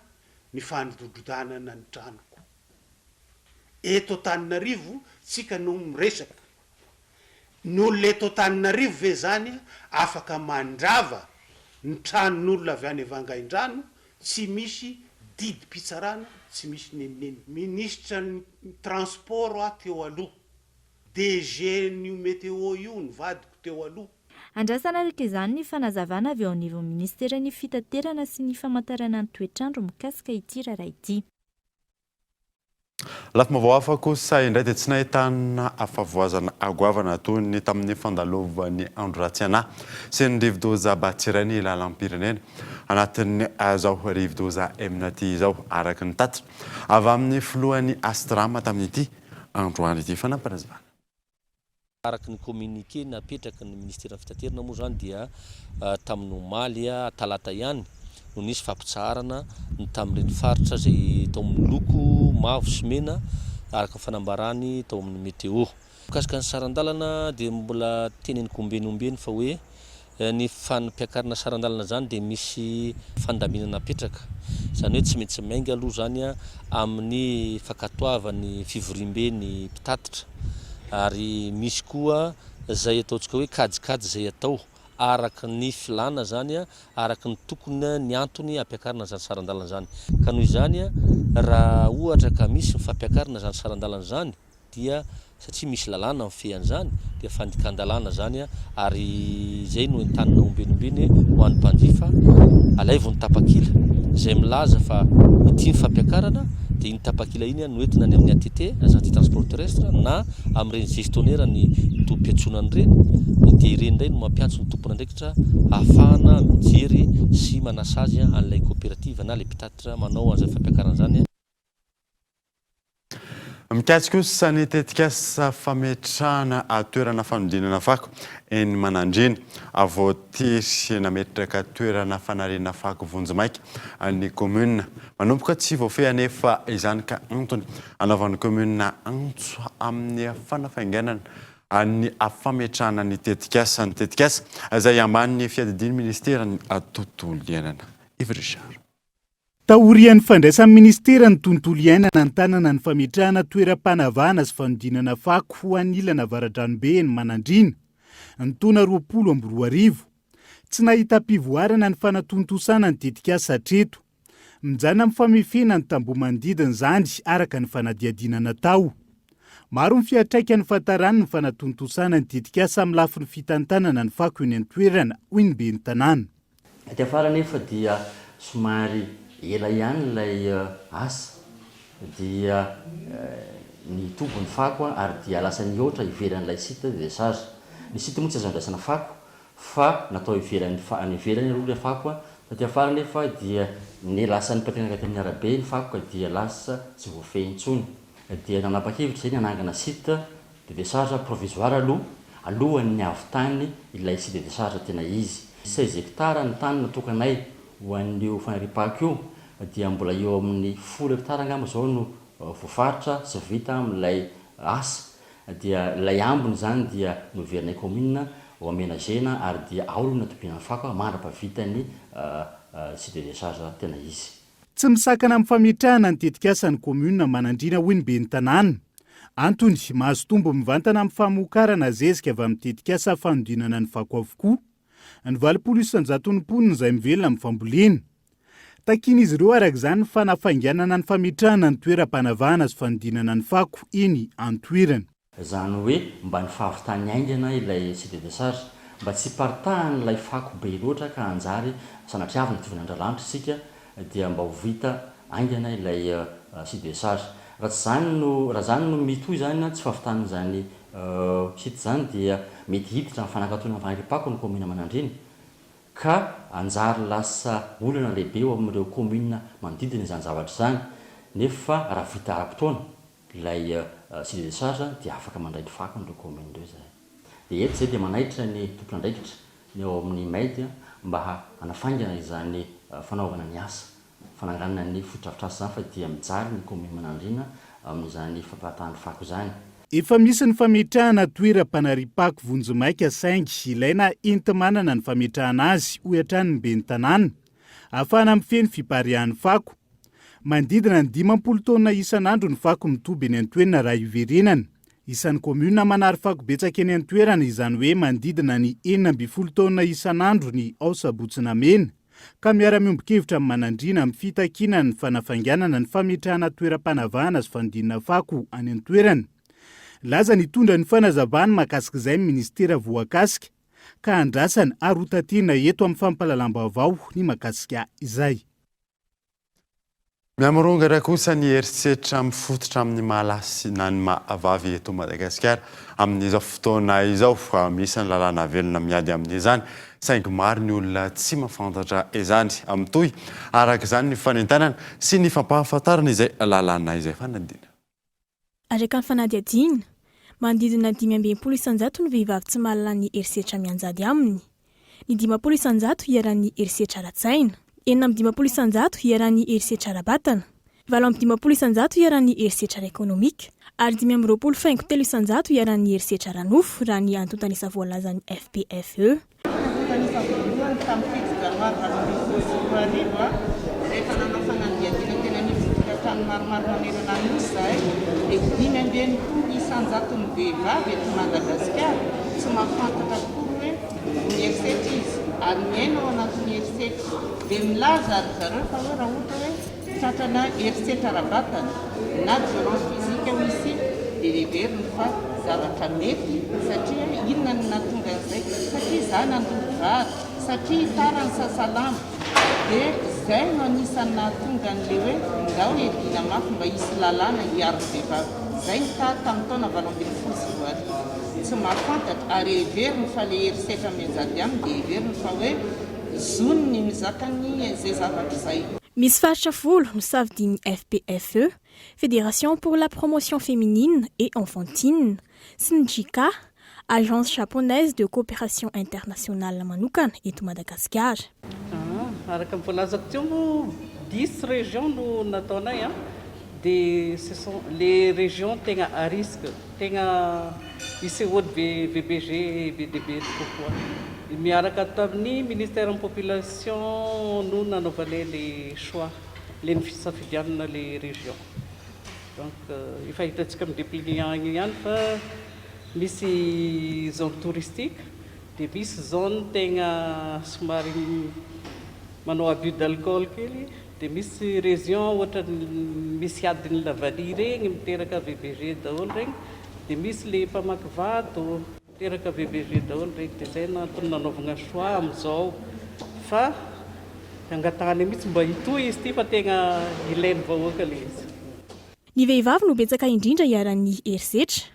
ny fandrodanana ny tranoko. Eto Antananarivo tsika no miresaka no leto Antananarivo ve zany afaka mandrava ny tranon'olona avy any vangain-drano tsy misy didy pitsarana, tsy misy nenineny. Ministra ny transport teo aloha, DG ny météo io nivadiko teo aloha. Andrasana araka izany ny fanazavana avy ao anivon'ny ministera ny fitaterana sy ny famantarana ny toetrandro mikasika ity raharaha ity. Lafim-baovao hafa kosa indray dia tsy nahitana afavoazana agoavana toy ny tamin'ny fandalovan'ny Andro Ratsianahy sy ny rivo-doza Batsirainy lalam-pirenena anatin'ny zao rivo-doza Eminaty izao araka ny tatitra avy amin'ny filohan'ny Astrama tamin'ity androany ity fanamparazana. Araka ny communiqué napetraky ny ministera fitaterana moa zany dia tamin'ny omaly talata ihany no nisy fampitsarana ny tamin'ireny faritra zay tao amin'ny loko mavo sy mena araka ny fanambarany tao amin'ny météo. Mikasika ny sarandalana dia mbola teneny kombenombeny fa hoe ny fampiakarana sarandalana zany dia misy fandaminana apetraka. Zany hoe tsy maintsy mainga aloha zany amin'ny fankatoavan'ny fivoriam-ben'ny mpitatitra. Ary misy koa zay ataontsika hoe kajikajy zay atao araka ny filana zany araka ny tokony ny antony ampiakarana zany sarandalana zany. Ka noho izany raha ohatra ka misy ny fampiakarana zany sarandalana zany dia satria misy lalàna mifehan zany dia fandikan-dalàna zany ary zay no entanina ombenombeny ho an'ny mpanjifa alaivony tapakila zay milaza fa ity ny fampiakarana dia iny tapakila iny no entina any amin'ny ATT agence de transport terrestre na amin'ireny gestionnaire ny tompiantsonany ireny dia ireny indray no mampiantso ny tompona andraikitra ahafahana mijery sy manasa azy an'ilay coopérative na ilay mpitatitra manao an'izay fampiakarana zany. Mikasika kosa ny tetikasa fametrahana toerana fanodinana fako eny Manandrina voatiry nametraka toerana fanariana fako Vonjimaika ny commune manomboka tsy voafehy anefa izany ka antony anaovan'ny commune antso amin'ny fanafainganana ny fametrahana ny tetikasa izay amban'ny fiadidiny ministera ny tontolo iainana. Yves Richard. Taorian'ny fandraisan'ny ministera ny tontolo iainana ny tanana ny fametrahana toeram-panavahana sy fanodinana fako ho anilana Avaradranobe eny Manandrina ny taona 2024 tsy nahita mpivoarana ny fanatontosana ny tetikasa hatreto mijana amin'ny famefena ny tamboho manodidina izany araka ny fanadiadina natao. Maro ny fiantraikany fantarany ny fanatontosana ny tetikasa amin'ny lafiny fitantanana ny fako eny an-toerana hoy ny ben'ny tanàna. Ity afara nefa dia somary ela ihany ilay asa dia ny tombony fako ary dia lasa niotra ivelan'ilay site de charge. Ny site moa tsy azo andraisana fako fa natao ivelany aloha ilay fako taty afara nefa dia ny lasa nipatenaka tamin'ny arabe ny fako ka dia lasa tsy voafehy intsony. Dia nanapa-kevitra zay ny anangana site de décharge provisoire alohan'ny avy-tany ilay site de décharge tena izy. 16 hectares ny tany natokanay ho an'io fanaripako io dia mbola eo amin'ny 10 hectares angamba zao no voafaritra sy vita amin'ilay asa. Dia ilay ambony zany dia noverinay commune ho aménagena ary dia aolona tobinan'ny fako mandrapavitany site de décharge tena izy. Tsy misakana amin'ny fametrahana ny tetikasan'ny commune Manandrina hoy ny ben'ny tanàna. Antony mahazo tombo mivantana amin'ny famokarana zezika avy amin'ny tetikasa fanodinana ny fako avokoa. Ny 800 mponina izay mivelona amin'ny fambolena. Takian'izy ireo araka izany fanafainganana ny fametrahana ny toeram-panavahana sy fanodinana ny fako eny an-toerana. Zany hoe mba ny fahavitany aingana ilay site de décharge mba tsy partahan'ilay fako be loatra ka anjary sanatriavana tovana andralanitra isika dia mba ho vita aingana ilay site de décharge. Raha zany no mitohy zany tsy fahavitan'izany site zany dia mety hiditra amin'ny fanakatona amin'ny fanaripako ny commune Manandrina ka anjary lasa olana lehibe eo amin'ireo commune manodidina izany zavatra izany. nefa raha vita ara-potoana ilay CDSR dia afaka mandray ny fako nireo commune ireo zay. Dia eto zay dia manaitra ny tompon'andraikitra ny eo amin'ny maid mba hanafangana izany fanaovana ny asa fananganana ny fotodrafitrasa zany fa dia mijaly ny commune Manandriana amin'izany fampahatahan'ny fako zany. Efa misy ny fametrahana toeram-panariam-pako Vonjomaika saingy ilaina enti-manana ny fametrahana azy ho hatrany ben'ny tanàna ahafahana mifeny fiparihan'ny fako. Mandidina ny 50 taona isan'andro ny fako mitoby eny an-toerana raha iverenana. Isan'ny komuna manary fako betsaka eny an-toerana izany hoe mandidina ny 12 taona isan'andro ny ao Sabotsina Mena ka miara-miombon-kevitra amin'ny Manandriana amin'ny fitakiana ny fanafanganana ny fametrahana toeram-panavahana sy fandinana fako any an-toerana. Laza nitondra ny fanazavana mahakasika izay ministera voakasika ka andrasany ary hotatirina eto amin'ny fampahalalam-baovao ny mahakasika izay. Miamorongana kosa ny herisetra mifototra amin'ny mahalasy na ny mahavavy eto Madagasikara amin'izao fotoana izao misy ny lalàna velona miady amin'izany saingy maro ny olona tsy mahafantatra izany amin'toy araka izany ny fanentanana sy ny fampahafantarana izay lalàna izay fanadina. Araka ny fanadihadiana, manodidina 520 isanjato ny vehivavy tsy mahalala ny herisetra mianjady aminy. Ny 50 isanjato hiaran'ny herisetra ara-tsaina, 450 isanjato hiaran'ny herisetra ara-batana, 450 isanjato hiaran'ny herisetra ara-ekonomika, ary 520 isanjato hiaran'ny herisetra ara-nofo raha ny antontanisa voalazan'ny FPFE. Antontanisa voalohany tamin'ny 7 janoary 2024 rehefa nanao fanadihadiana tena nivotika tany maromaro manerana nosy zahay dia 520 isanjato ny vehivavy eto Madagasikara tsy mahafantatra akory hoe ny herisetra izy ary miaina ao anatin'ny herisetra dia milaza ary zareo fa hoe raha ohatra hoe tratrana herisetra ara-batana na violence physique ho isy dia reveriny fa zavatra mety satria inona no nahatonga an'izay satria izaho nandoto vary satria tarany sasalama dia izay no anisany nahatonga an'le hoe ndao edina mafy mba hisy lalàna hiaro vehivavy izay ny tamin'ny taona 2024 tsy mahafantatra ary heveriny fa le herisetra mianjady aminy dia heveriny fa hoe zonony mizakany izay zavatra izay. Misy faritra folo no safidian'ny FPFE, Fédération pour la promotion féminine et enfantine, sy ny JICA, Agence japonaise de coopération internationale manokana eto Madagasikara. Araka ny voalazako teo moa 10 régions no nataonay dia ce sont les régions tegna à risque, tegna misy ohatra VBG, VDB kokoa. Miaraka tamin'ny ministère en population no nanaovanay le choix le nisafidianana le région. Donc efa hitantsika midéplier agny ihany fa misy zone touristique dia misy zone tegna somary manao abus d'alcool kely dia misy région ohatra misy adiny Lavali regny miteraka VBG daholo regny dia misy le mpamaky vato miteraka VBG daholo regny dia zay natony nanaovana choix amin'izao fa angatahany mihitsy mba hitoy izy ity fa tegna ilainy vahoaka le izy. Ny vehivavy no betsaka indrindra hiaran'ny herisetra.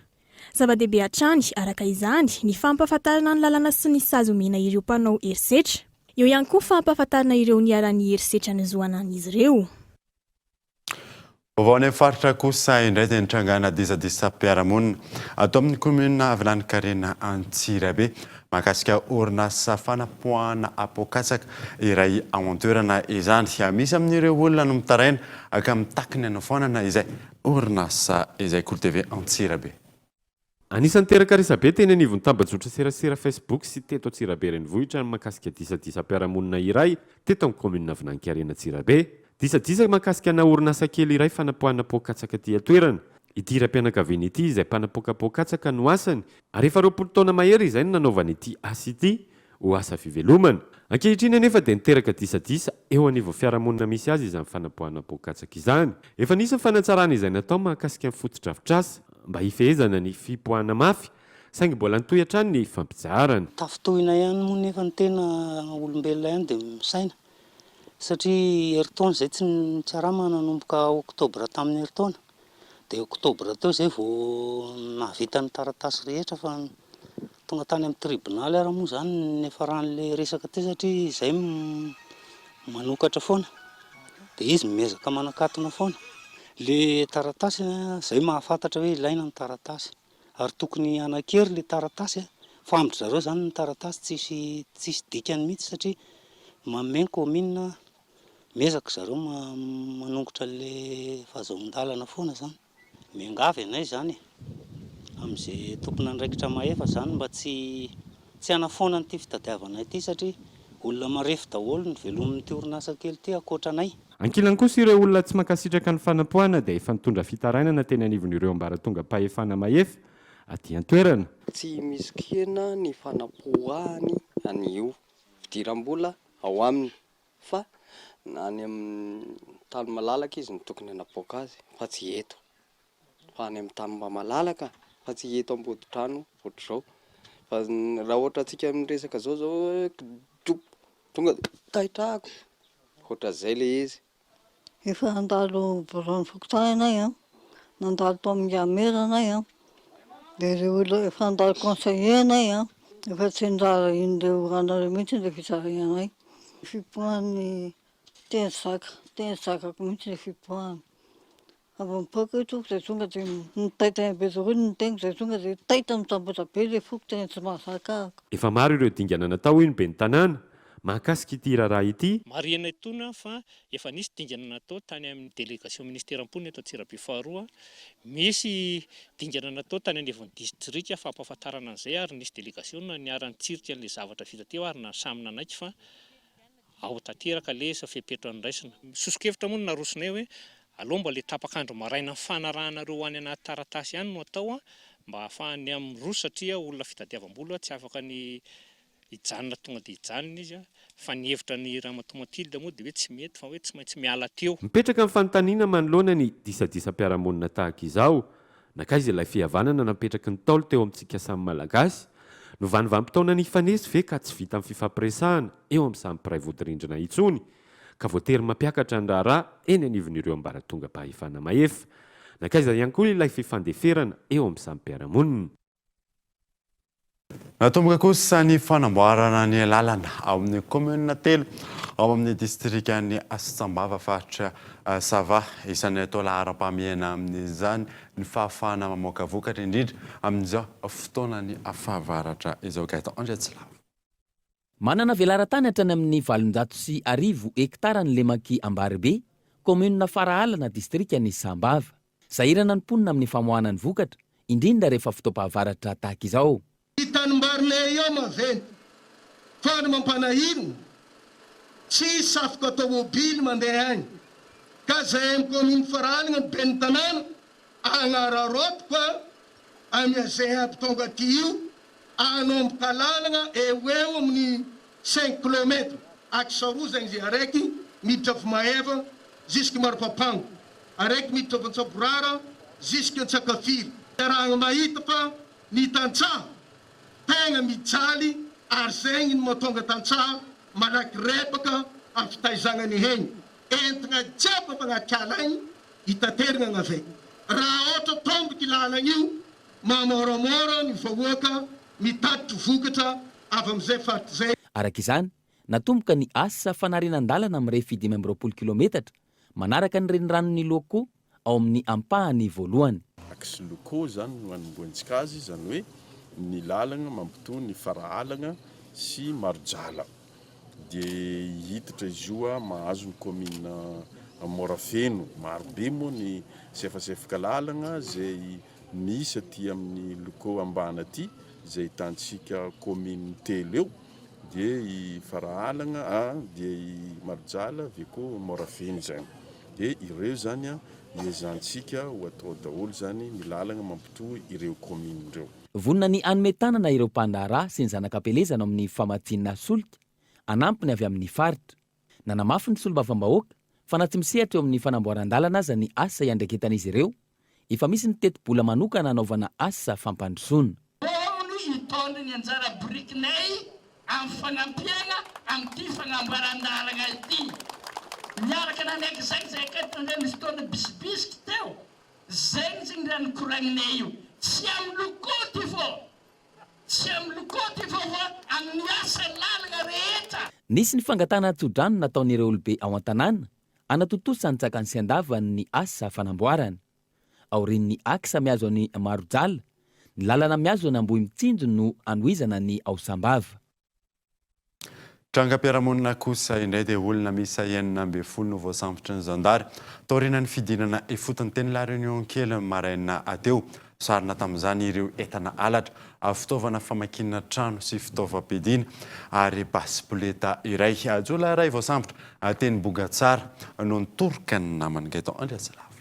Zava-dehibe hatrany araka izany ny fampahafantarana ny lalàna sy ny sazy omena ireo mpanao herisetra. Eo ihany koa fampahafantarana ireo niaran'ny herisetra ny zoanan'izy ireo. Vaovao any faritra kosa indray dia nitrangana disadisa-piarahamonina ato amin'ny komuna Avilany Karena Antsirabe mahakasika orinasa fanapoahana apokatsaka iray ao an-toerana izany. Misy amin'ireo olona no mitaraina aka mitakiny hanafaonana izay orinasa izay Kolo TV Antsirabe. Anisan'ny teraka resabe teny anivon'ny tambajotra serasera Facebook sy teto Antsirabe renivohitra ny mahakasika disadisa-piarahamonina iray teto amin'ny komuna Avilany Karena Antsirabe. Disadisa mahakasika na orinasa kely iray fanapoahana apokatsaka ty atoerana. Ity raim-pianakaviana ity izay mpanapoka-apokatsaka no asany ary efa 20 taona mahery izay no nanaovany ity asa ity ho asa fivelomana. Ankehitriny anefa dia niteraka disadisa eo anivon'ny fiarahamonina misy azy izany fanapoahana apokatsaka izany. Efa nisy ny fanatsarana izay natao mahakasika ny fotodrafitrasa mba hifehezana ny fipoahana mafy saingy mbola nitoy hatrany ny fampijarana. Tafitohina ihany moa nefa ny tena olombelona ihany dia misaina satria heritaona izay tsy arama nanomboka oktobra tamin'ny heritaona dia oktobra teo izay vao nahavita ny taratasy rehetra fa tonga tany amin'ny tribonaly ara moa izany nefa ran'ilay resaka teo satria izay manokatra foana dia izy miezaka manakatona foana le taratasy zay mahafantatra hoe ilaina ny taratasy ary tokony anakery le taratasy fambotry zareo zany ny taratasy tsisy dikany mihitsy satria mameno commune mezaka zareo manongotra le fahazoandalana foana zany miangavy anay zany amin'izay tokony andraikitra mahefa zany mba tsy hanafoana n'ity fitadiavana ity satria olona marefo daholo ny velomin'ity orinasa kely ity akoatra anay. Ankilany kosa ireo olona tsy mankasitraka ny fanampoana dia efa nitondra fitarainana teny anivon'ireo ambaratonga mpahefana mahefa aty an-toerana. Tsy misy kena ny fanampoahany an'io fidiram-bola ao aminy fa any amin'ny tany malalaka izy ny tokony hanapoaka azy fa tsy eto. Fa any amin'ny tany mba malalaka fa tsy eto ambodi-trano ohatr'izao. Fa raha ohatra antsika miresaka zao tonga tahitrahako ohatran'izay le izy. Efa nandalo borano fokotany anay nandalo tao amin'ny amera anay dia ireo olona efa nandalo conseiller anay efa tsy ndrara indreo ranareo mihitsy ilay fizarana anay. Fipoahany teny zakako mihitsy ilay fipoahany. Avy mipoaka io tonga dia tonga dia nitaitany be zareo ny tengo dia tonga dia taita mitsambotra be ilay foko tena tsy mahazaka ahako. Efa maro ireo dingana natao iny be ny tanàna mahakasika ity raharaha ity. Mariana tona fa efa nisy dingana natao tany amin'ny délégation ministère-pony eto Antsirabe faharoa. Misy dingana natao tany anivon'ny distrika fa ampahafantarana an'izay ary nisy délégation niara-nitsirika an'ilay zavatra vita teo ary samy nanaiky fa ao tanteraka lesa fepetra andraisina. Sosokevitra moa narosonay hoe alao mba le tapakandro maraina fanarahanareo any anaty taratasy ihany no atao mba ahafahany amin'ny roa satria olona fitadiavam-bola tsy afaka ny hijanona tonga dia hijanona izy fa ny hevitra ny Ramatoa Matilda moa dia hoe tsy mety fa hoe tsy maintsy miala teo. Mipetraka amin'ny fanontaniana manoloana ny disadisa-piarahamonina tahaka izao. Nakaiza ilay fihavanana napetraka ny taolo teo amintsika samy malagasy. No vanim-taona ny fanesy ve ka tsy vita amin'ny fifampiresahana eo amin'ny samy mpiray vodi-rindrina intsony ka voatery mampiakatra ny raharaha eny anivon'ireo ambaratonga mpahefana mahefa. Nakaiza ihany koa ilay fifandeferana eo amin'ny samy mpiarahamonina. Natomboka kosa ny fanamboarana ny lalana ao amin'ny commune telo ao amin'ny distrikany Asambava faritra Sava isan'ny atao laharam-pahamehana amin'izany ny fahafahana mamoaka vokatra indrindra amin'izao fotoanany fahavaratra izao gaita Andretsilava. Manana velara-tany hatrany amin'ny 700 hektara ny Lemaki Ambaribe, commune Farahalana distrikany Sambava. Sahirana ny mponina amin'ny famoahana ny vokatra indrindra rehefa fotoam-pahavaratra tahaka izao. Tanimbarinay io maventy fa ny mampanahirina tsy safoka tomobily mandeha any ka zay amin'ny commune Farahalana ny ben'ny tanàna agnararotiko amiazay aby tonga ty io anomboka lalana eo amin'ny 5 km axe roa zany izy araiky miditra Vomaeva jusque Maropapango araiky miditra Antsaborara jusque Antsakafiry. Raha mahita fa ny tantsaha tegna mijaly ary zay ny mahatonga tantsaha malaky rebaka amin'ny fitaizana ny heny entina jiaby magnakiala agny hitaterina anavay. Raha ohatra tomboky lalana io mamoramora ny vahoaka mitatitra vokatra avy amin'izay faritra zay. Araka izany, natomboka ny asa fanarinan-dalana amin'ny 20 kilometatra manaraka ny reniranon'ny loko ao amin'ny ampahany voalohany. Axe locaux zany no anomboantsika azy zany hoe ny lalana mampitohy ny Farahalana sy Marojala dia hiditra izy io mahazo ny commune Morafeno marobe moa ny sefasefaka lalana zay misy aty amin'ny loko ambany aty zay hitantsika commune telo eo dia i Farahalana dia i Marojala avy koa Morafeno zany dia ireo zany iezantsika ho atao daholo zany ny lalana mampitohy ireo commune ireo. Vonina ny anome tanana ireo mpandaharaha sy ny zanakam-pelezana amin'ny famadinina solika anampiny avy amin'ny faritra. Nanamafy ny solombavambahoaka fa na tsy misehatra eo amin'ny fanamboaran-dalana aza ny asa iandraikentan'izy ireo, efa misy ny teti-bola manokana anaovana asa fampandrosoana. Ny hitondra ny anjara borikinay amin'ny fanampiana amin'ity fanamboaran-dalana ity. Miaraka nanaiky zay kaitandray misy tondra bisibisiky teo zay ny rano koragninay io. Tsy amin'ny lokoty fô amin'ny asa lalana rehetra. Nisy ny fangatana tsodrano nataon'ireo olobe ao an-tanàna anatotosa ny tsakany sy andavany ny asa fanamboarana aorin'ny aksa miazo ny marojala ny lalana miazo ny ambohy mitsinjo no anoizana ny aosambava. Trangam-piarahamonina kosa indray dia olona miisa 9 no voasambotra ny zandary taorina ny fidinana ifotony teny La Réunion kely maraina ateo. Sarina tamin'izany ireo entana alatra, fitaovana famakiana trano sy fitaovam-piadiana ary basiboleta iray. Jola iray voasambotra teny Bogatsara no nitoroka ny namany Gaëtan Andriasalava.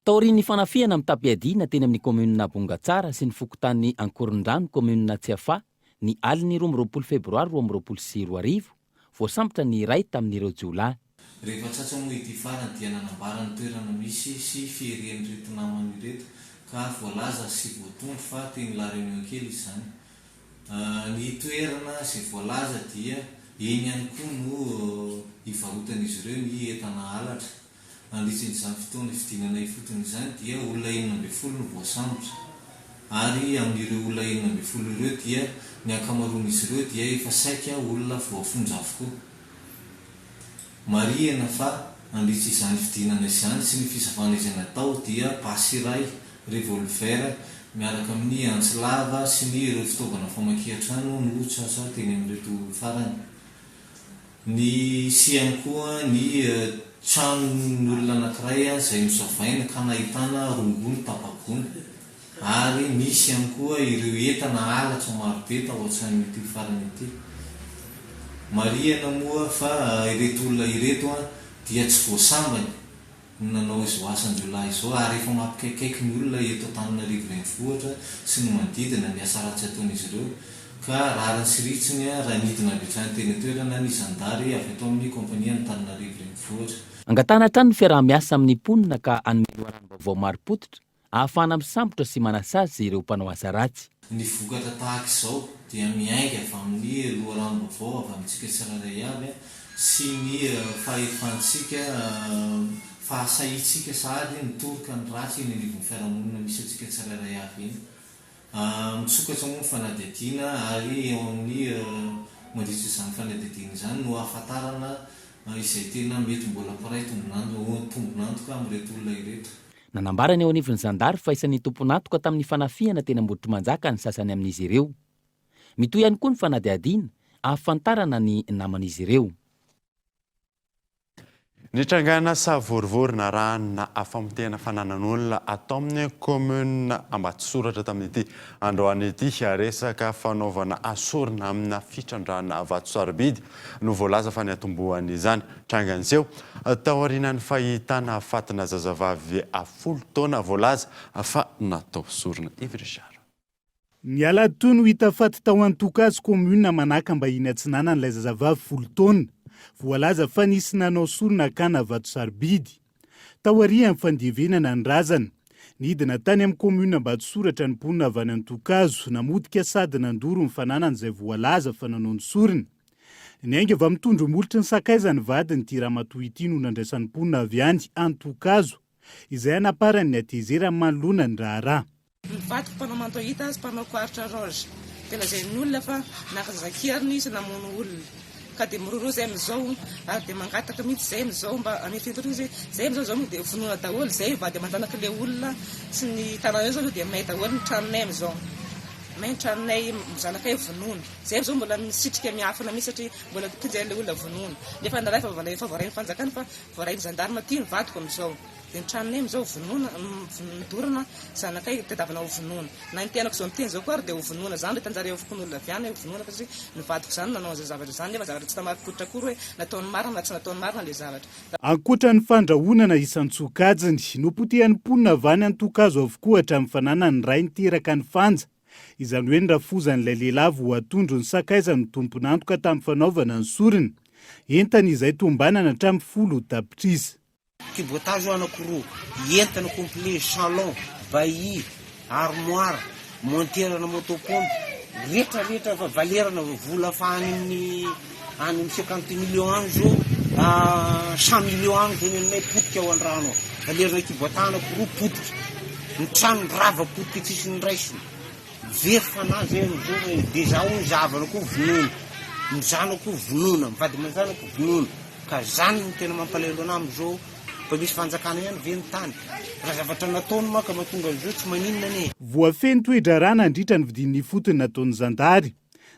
Taorin'ny fanafiana amin'ny tapiadiana teny amin'ny komunina Bongatsara sy ny fokontany Ankorondrano komunina Tsiafa ny aliny 12 febroary 2024 voasambotra ny iray tamin'ireo jiolahy. Rehefa tsatsa moa ity farany dia nanambarany toerana misy sy fiherian'ireto namany ireto ka voalaza sy voatondro fa teny La Réunion kely izany. Ny toerana sy voalaza dia eny ihany koa no ivarotan'izy ireo ny entana alatra. Andritsin'izany fotoana fidinana ifotony izany dia olona 9 no voasambotra. Ary amin'ireo olona 9 ireo dia ny ankamaroan'izy ireo dia efa saika olona voafonja avokoa. Marihana fa andritsin'izany fidinana izany sy ny fizavana izay natao dia basy iray revolver miaraka amin'ny antsilava sy ny ireo fitaovana famakian-trano no tsasa teny amin'ireto farany. Ny sy ihany koa ny tranon'olona anankiray izay misavaina ka nahitana rongony tapakony. Ary misy ihany koa ireo entana alatra marobe tao an-tranon'ity farany ity. Marihana moa fa ireto olona ireto dia tsy voasambany nanao izo asan'ny Jiolahy izao ary efa mampikaikaiky ny olona eto Antananarivo renivohitra sy ny manodidina ny asa ratsy ataon'izy ireo ka rariny sy ritsiny raha nidina avy hatrany teny toerana ny zandary avy ato amin'ny kompania Antananarivo renivohitra. Angatana hatrany ny fiaraha-miasa amin'ny mponina ka anomeloarany vaovao maro-potitra ahafahana misambotra sy manasazy ireo mpanao asa ratsy. Ny vokatra tahaka izao dia miainga avy amin'ny loharano vaovao avy amintsika tsirairay avy sy ny fahefantsika fahasahintsika sady nitoroka ny ratsy eny anivon'ny fiarahamonina misy antsika tsirairay avy eny. Misokatra moa ny fanadihadiana ary eo amin'ny mandritra izany fanadihadiana izany no ahafantarana izay tena mety mbola mpiray tombonantoka amin'ireto olona ireto. Nanambarany eo anivon'ny zandary fa isan'ny tomponatoka tamin'ny fanafiana teny Ambohitrimanjaka ny sasany amin'izy ireo. Mitoy ihany koa ny fanadihadiana ahafantarana ny naman'izy ireo. Nitrangana savorivorina rano famotehana fananan'olona atao amin'ny komuna Ambatsoratra tamin'ity androany ity resaka fanaovana asorina amina fitrandrana Vatsosarobidy no voalaza fa ny atombohany izany. Trangan'izeo taorian'ny fahitana fatina zazavavy 10 taona voalaza fa natao sorina Ivrichard. Ny alahady no hita faty tao an-tokazy komuna manaka mba hinatsinana n'ilay zazavavy 10 taona. Voalaza fa nisy nanao sorina kana Vatsosarobidy. Taorian'ny fandevenana ny razana. Nidina tany amin'ny komuna Ambatsoratra ny mponina avy any an-tokazo namodika sady nandoro ny fananany izay voalaza fa nanao ny sorina. Ny ainga avy mitondro molotry ny sakaizany vadiny ty ramatoa ity no nandraisan'ny mponina avy any an-tokazo izay anaparany ny atezera manoloana ny raharaha. Mivadiko mpanao mantohita azy mpanao koaritra roge. Tena izay ny olona fa nakazakiriny izy namono olona. Ka dia miroro zay amin'izao ary dia mangataka mihitsy zay amin'izao mba anefintoro izy zay amin'izao moa dia vonoana daholo zay va dia manjanaka ilay olona sy ny tanana eo zao dia may daholo ny tranonay amin'izao. May ny tranonay mizanakay vonoana. Zay amin'izao mbola misitrika miafina mihitsy satria mbola kijan'ilay olona vonoana. Nefa ndaray fa voarainy fanjakana fa voarainy zandarima ty nivadiko amin'izao. Dia ny tranonay amin'izao vonoana midorana zanakay tadiavina ho vonoana. Na ny tenako izao miteny izao koa ary dia ho vonoana zany dia tanjara eo fokon'olona avy any ho vonoana fa satria nivadiko zany nanao an'izay zavatra zany nefa zavatra tsy tamarikoditra akory hoe nataony marina na tsy nataony marina ilay zavatra. Ankoatra ny fandrahonana isan-tsokajiny nopotehan'ny mponina avy any an-tokazo avokoa hatramin'ny fananany ray niteraka ny fanja. Izany hoe ny rafozan'ilay lehilahy ho atondro ny sakaizany tomponantoka tamin'ny fanaovana ny sorina. Entany izay tombanana hatramin'ny 10 tapitrisa. Kibotage anankiroa, entana complet, salon, bailly, armoire, monterana motopompe, rehetrarehetra fa valerana vola fa any amin'ny 50 millions any zao 100 millions any zao nenay potika ao an-drano. Valerana kibotage anankiroa potika. Ny trano rava potika tsisy ny raisiny. Very fanazy amin'izao dia zaho ny zavana koa vonoana. Ny zanako vonoana, mivady aman-janako vonoana. ka zany no tena mampalelo anahy am'izao mba misy fanjakana ihany veny tany raha zavatra nataony maka mahatonga an'izao tsy maninona ane. Voafeny toedra rà nandritra ny vidin'ny fotony nataony zandary.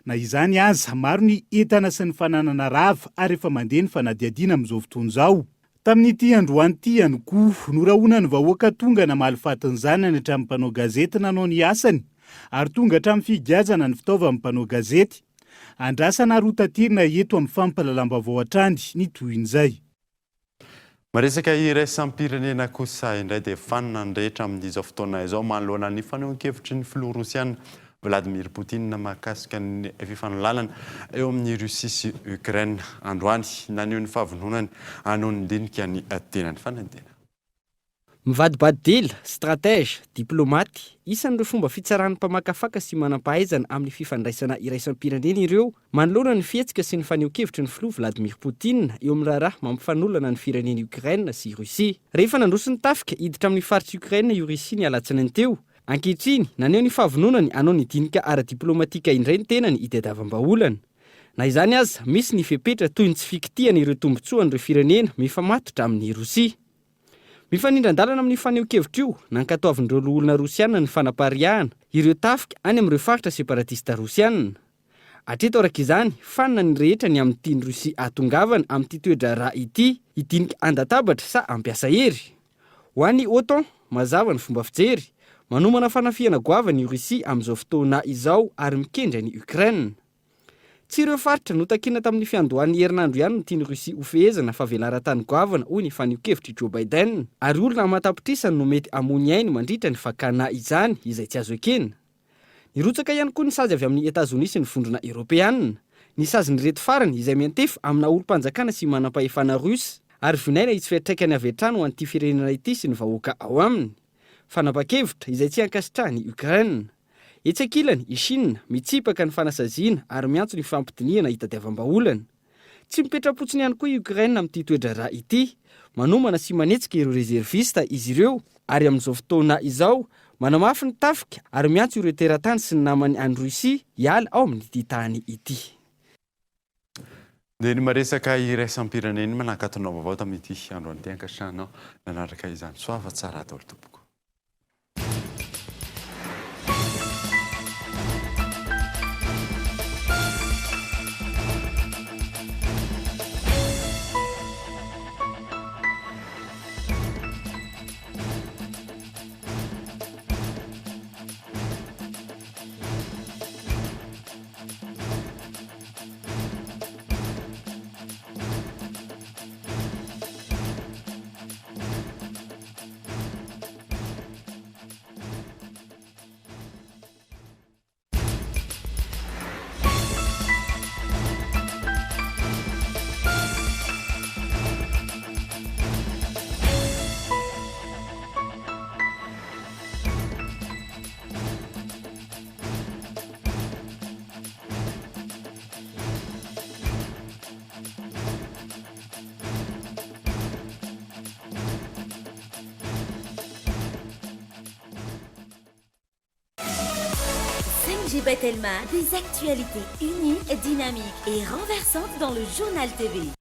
Na izany aza maro ny entana sy ny fananana rava ary efa mandeha ny fanadiadiana amin'izao fotoana izao. Tamin'ity androany ity ihany koa norahona ny vahoaka tonga namaly fatiny zanany hatramin'ny mpanao gazety nanao ny asany ary tonga hatramin'ny figazana ny fitaovan'ny mpanao gazety. Andrasana rotatirina eto amin'ny fampahalalam-baovao hatrany ny toin'izay. Maresaka iraisam-pirenena kosa indray dia fanina ny rehetra amin'izao fotoana izao manoloana ny fanehoan-kevitry ny filoha Rosiana Vladimir Poutine mahakasika ny fifanolalana eo amin'ny Russia sy Ukraine. Androany naneho ny fahavononany hanao ny dinika ny tenany fanadina. Mivadibadila, stratège, diplomaty, isan'ireo fomba fitsarany mpamakafaka sy manam-pahaizana amin'ny fifandraisana iraisam-pirenena ireo manoloana ny fihetsika sy ny faneho-kevitry ny filoha Vladimir Poutine eo amin'ny raharaha mampifanolana ny fireneny Ukraine sy Russia. Rehefa nandroso ny tafika hiditra amin'ny faritsy Ukraine io Russia ny alatsinainy teo, ankehitriny naneho ny fahavononany hanao ny dinika ara-diplomatika indray ny tenany itadiavam-baolana. Na izany aza misy ny fepetra toy ny tsy fikitiana ireo tombotsoan'ireo firenena mifamatotra amin'ny Russia. Mifanindran-dalana amin'ny faneho-kevitra io nankatoavin'ireo loholona Rosiana ny fanapariahana ireo tafika any amin'ireo faritra separatista Rosiana. Hatreto arak'izany fanina ny rehetra ny amin'ny tiany Rosia atongavana amin'ity toedra rà ity hidinika andatabatra sa ampiasa hery. Ho an'ny OTAN mazava ny fomba fijery manomana fanafiana goavana i Rosia amin'izao fotoana izao ary mikendra ny Ukraine. Tsy ireo faritra notakiana tamin'ny fiandohan'ny herinandro ihany no tiany Rosia ho fehezana fa velaran-tany goavana hoy ny faneho-kevitry Joe Biden ary olona matapitrisany no mety amony ainy mandritra ny fakana izany izay tsy azo ekena. Nirotsaka ihany koa ny sazy avy amin'ny Etazonia sy ny vondrona Eoropeanina. Ny sazy ny reto farany izay miantefa amina olo-mpanjakana sy manam-pahefana Rusa ary vinaina itsy fiatraikany avy hatrany ho an'ity firenena ity sy ny vahoaka ao aminy. Fanapa-kevitra izay tsy ankasitrahany Ukraine. Etsy ankilany i Chine mitsipaka ny fanasaziana ary miantso ny fampidiniana itadiavam-baolana. Tsy mipetra-potsiny ihany koa i Ukraine amin'ity toedra rà ity, manomana sy manetsika ireo rezervista izy ireo ary amin'izao fotoana izao manamafy ny tafika ary miantso ireo teratany sy ny namany any Russia hiala ao amin'ity tany ity. Dia ny maresaka iraisam-pirenena manankatonao vaovao tamin'ity androany ity ankasitrahanao nanaraka izany soava tsara daholo tompoko. Belma, des actualités uniques, dynamiques et renversantes dans le journal TV.